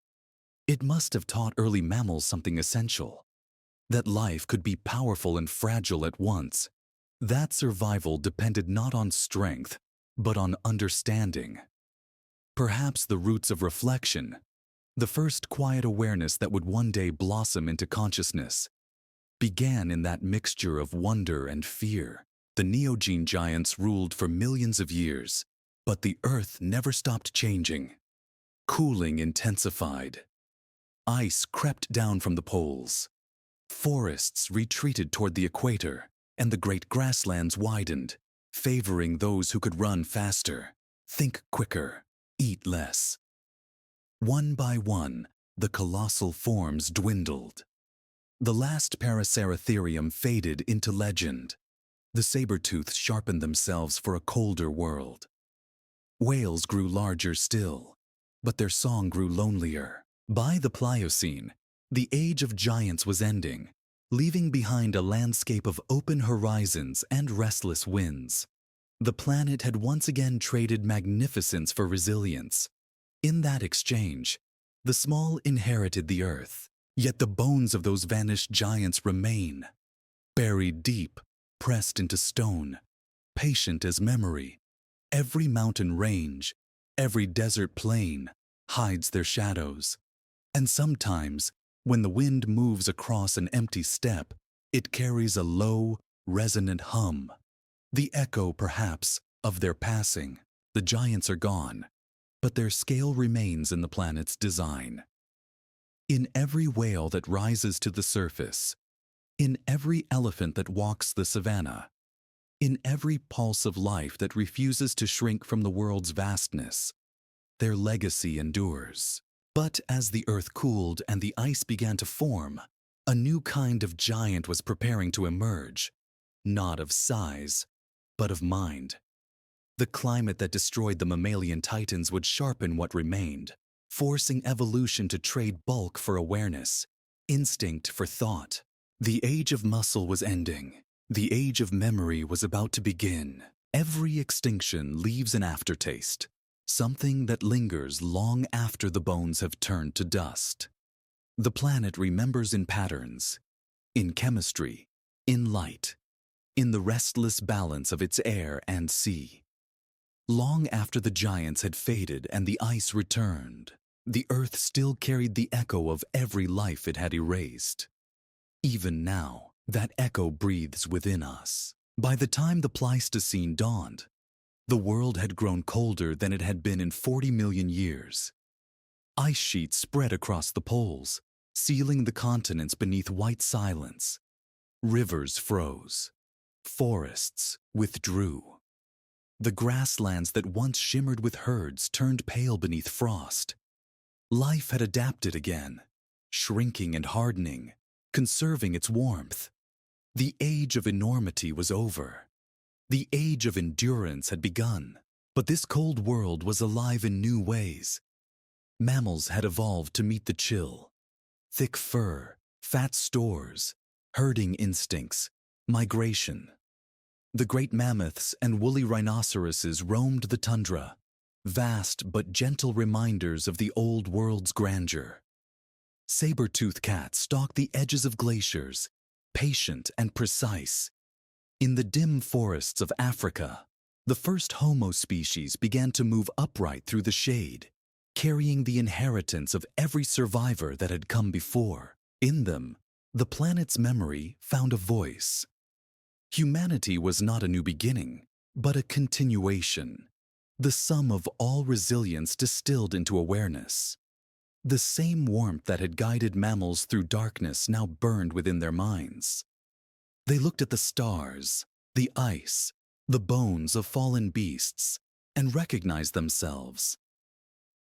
It must have taught early mammals something essential. That life could be powerful and fragile at once. That survival depended not on strength, but on understanding. Perhaps the roots of reflection, the first quiet awareness that would one day blossom into consciousness, began in that mixture of wonder and fear. The Neogene giants ruled for millions of years, but the Earth never stopped changing. Cooling intensified. Ice crept down from the poles. Forests retreated toward the equator, and the great grasslands widened, favoring those who could run faster, think quicker, eat less. One by one, the colossal forms dwindled. The last Paraceratherium faded into legend. The saber-toothed sharpened themselves for a colder world. Whales grew larger still, but their song grew lonelier. By the Pliocene, the age of giants was ending, leaving behind a landscape of open horizons and restless winds. The planet had once again traded magnificence for resilience. In that exchange, the small inherited the earth, yet the bones of those vanished giants remain, buried deep, pressed into stone, patient as memory. Every mountain range, every desert plain hides their shadows. And sometimes, when the wind moves across an empty steppe, it carries a low, resonant hum, the echo, perhaps, Of their passing, the giants are gone, but their scale remains in the planet's design. In every whale that rises to the surface, in every elephant that walks the savanna, in every pulse of life that refuses to shrink from the world's vastness, their legacy endures. But as the earth cooled and the ice began to form, a new kind of giant was preparing to emerge, not of size, but of mind. The climate that destroyed the mammalian titans would sharpen what remained, forcing evolution to trade bulk for awareness, instinct for thought. The age of muscle was ending. The age of memory was about to begin. Every extinction leaves an aftertaste, something that lingers long after the bones have turned to dust. The planet remembers in patterns, in chemistry, in light, in the restless balance of its air and sea. Long after the giants had faded and the ice returned, the earth still carried the echo of every life it had erased. Even now, that echo breathes within us. By the time the Pleistocene dawned, the world had grown colder than it had been in 40 million years. Ice sheets spread across the poles, sealing the continents beneath white silence. Rivers froze. Forests withdrew. The grasslands that once shimmered with herds turned pale beneath frost. Life had adapted again, shrinking and hardening, conserving its warmth. The age of enormity was over. The age of endurance had begun. But this cold world was alive in new ways. Mammals had evolved to meet the chill. Thick fur, fat stores, herding instincts, migration. The great mammoths and woolly rhinoceroses roamed the tundra, vast but gentle reminders of the old world's grandeur. Saber-toothed cats stalked the edges of glaciers, patient and precise. In the dim forests of Africa, the first Homo species began to move upright through the shade, carrying the inheritance of every survivor that had come before. In them, the planet's memory found a voice. Humanity was not a new beginning, but a continuation, the sum of all resilience distilled into awareness. The same warmth that had guided mammals through darkness now burned within their minds. They looked at the stars, the ice, the bones of fallen beasts, and recognized themselves.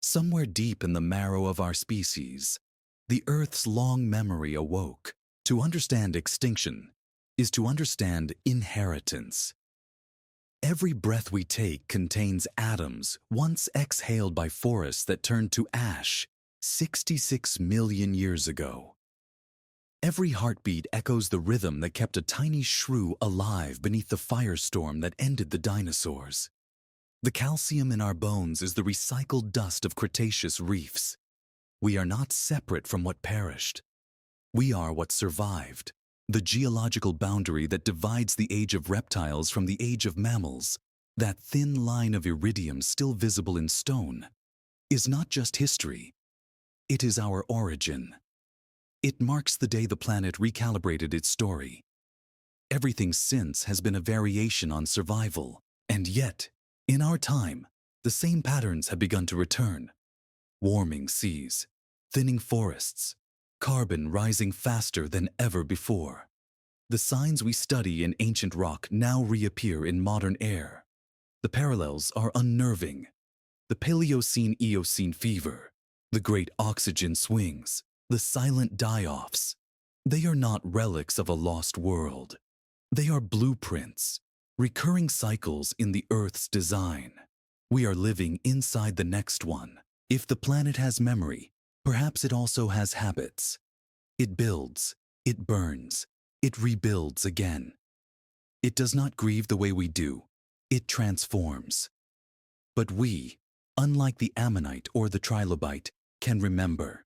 Somewhere deep in the marrow of our species, the Earth's long memory awoke. To understand extinction is to understand inheritance. Every breath we take contains atoms once exhaled by forests that turned to ash 66 million years ago. Every heartbeat echoes the rhythm that kept a tiny shrew alive beneath the firestorm that ended the dinosaurs. The calcium in our bones is the recycled dust of Cretaceous reefs. We are not separate from what perished. We are what survived. The geological boundary that divides the age of reptiles from the age of mammals, that thin line of iridium still visible in stone, is not just history. It is our origin. It marks the day the planet recalibrated its story. Everything since has been a variation on survival, and yet, in our time, the same patterns have begun to return. Warming seas, thinning forests, carbon rising faster than ever before. The signs we study in ancient rock now reappear in modern air. The parallels are unnerving. The Paleocene-Eocene fever, the great oxygen swings, the silent die-offs. They are not relics of a lost world. They are blueprints, recurring cycles in the Earth's design. We are living inside the next one. If the planet has memory, perhaps it also has habits. It builds, it burns, it rebuilds again. It does not grieve the way we do. It transforms. But we, unlike the ammonite or the trilobite, can remember.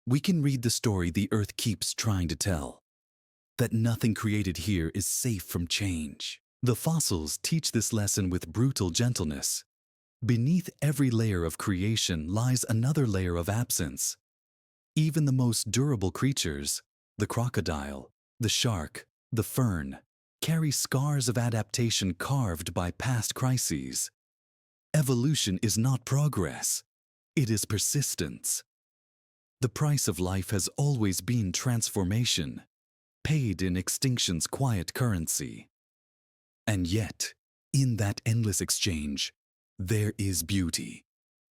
We can read the story the Earth keeps trying to tell, that nothing created here is safe from change. The fossils teach this lesson with brutal gentleness. Beneath every layer of creation lies another layer of absence. Even the most durable creatures, the crocodile, the shark, the fern, carry scars of adaptation carved by past crises. Evolution is not progress, it is persistence. The price of life has always been transformation, paid in extinction's quiet currency. And yet, in that endless exchange, there is beauty.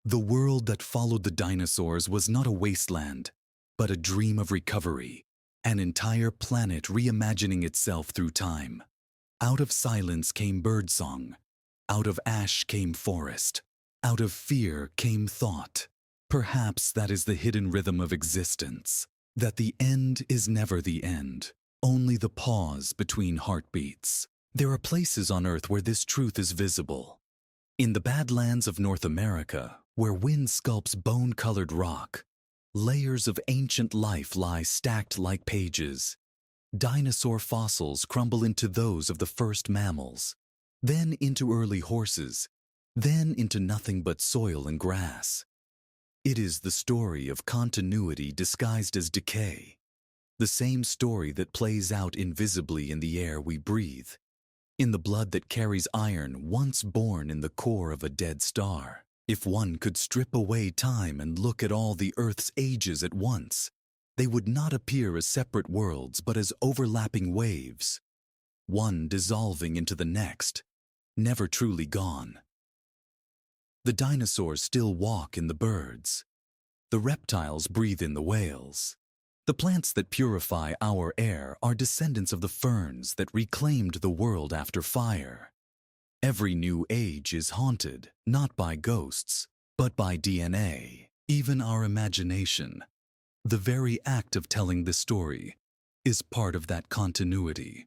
The world that followed the dinosaurs was not a wasteland, but a dream of recovery, an entire planet reimagining itself through time. Out of silence came birdsong, out of ash came forest, out of fear came thought. Perhaps that is the hidden rhythm of existence, that the end is never the end, only the pause between heartbeats. There are places on Earth where this truth is visible. In the Badlands of North America, where wind sculpts bone-colored rock, layers of ancient life lie stacked like pages. Dinosaur fossils crumble into those of the first mammals, then into early horses, then into nothing but soil and grass. It is the story of continuity disguised as decay, the same story that plays out invisibly in the air we breathe, in the blood that carries iron once born in the core of a dead star. If one could strip away time and look at all the Earth's ages at once, they would not appear as separate worlds but as overlapping waves, one dissolving into the next, never truly gone. The dinosaurs still walk in the birds. The reptiles breathe in the whales. The plants that purify our air are descendants of the ferns that reclaimed the world after fire. Every new age is haunted, not by ghosts, but by DNA. Even our imagination, the very act of telling the story, is part of that continuity.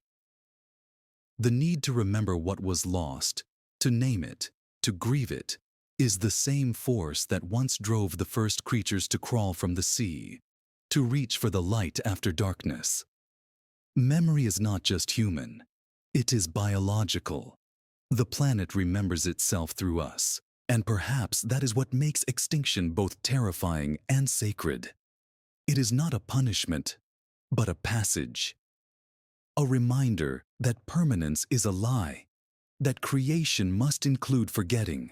The need to remember what was lost, to name it, to grieve it, is the same force that once drove the first creatures to crawl from the sea, to reach for the light after darkness. Memory is not just human, it is biological. The planet remembers itself through us, and perhaps that is what makes extinction both terrifying and sacred. It is not a punishment, but a passage. A reminder that permanence is a lie, that creation must include forgetting.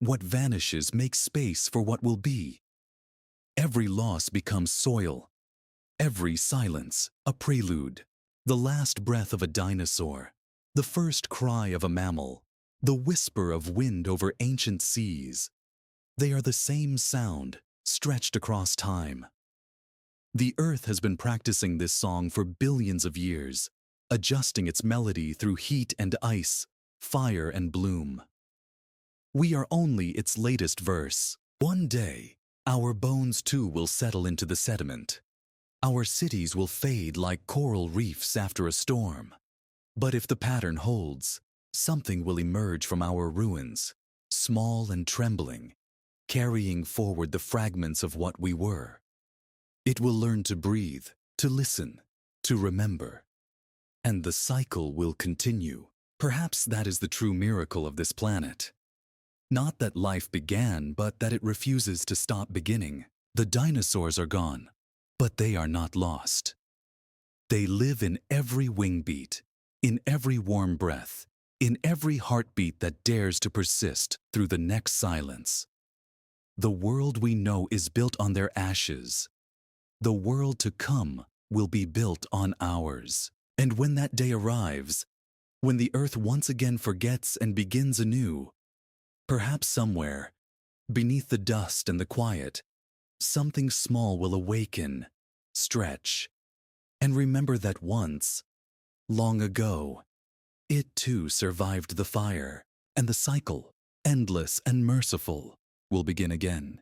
What vanishes makes space for what will be. Every loss becomes soil, every silence a prelude, the last breath of a dinosaur, the first cry of a mammal, the whisper of wind over ancient seas. They are the same sound, stretched across time. The Earth has been practicing this song for billions of years, adjusting its melody through heat and ice, fire and bloom. We are only its latest verse. One day, our bones too will settle into the sediment. Our cities will fade like coral reefs after a storm. But if the pattern holds, something will emerge from our ruins, small and trembling, carrying forward the fragments of what we were. It will learn to breathe, to listen, to remember. And the cycle will continue. Perhaps that is the true miracle of this planet. Not that life began, but that it refuses to stop beginning. The dinosaurs are gone, but they are not lost. They live in every wing beat, in every warm breath, in every heartbeat that dares to persist through the next silence. The world we know is built on their ashes. The world to come will be built on ours. And when that day arrives, when the Earth once again forgets and begins anew, perhaps somewhere, beneath the dust and the quiet, something small will awaken, stretch, and remember that once, long ago, it too survived the fire, and the cycle, endless and merciful, will begin again.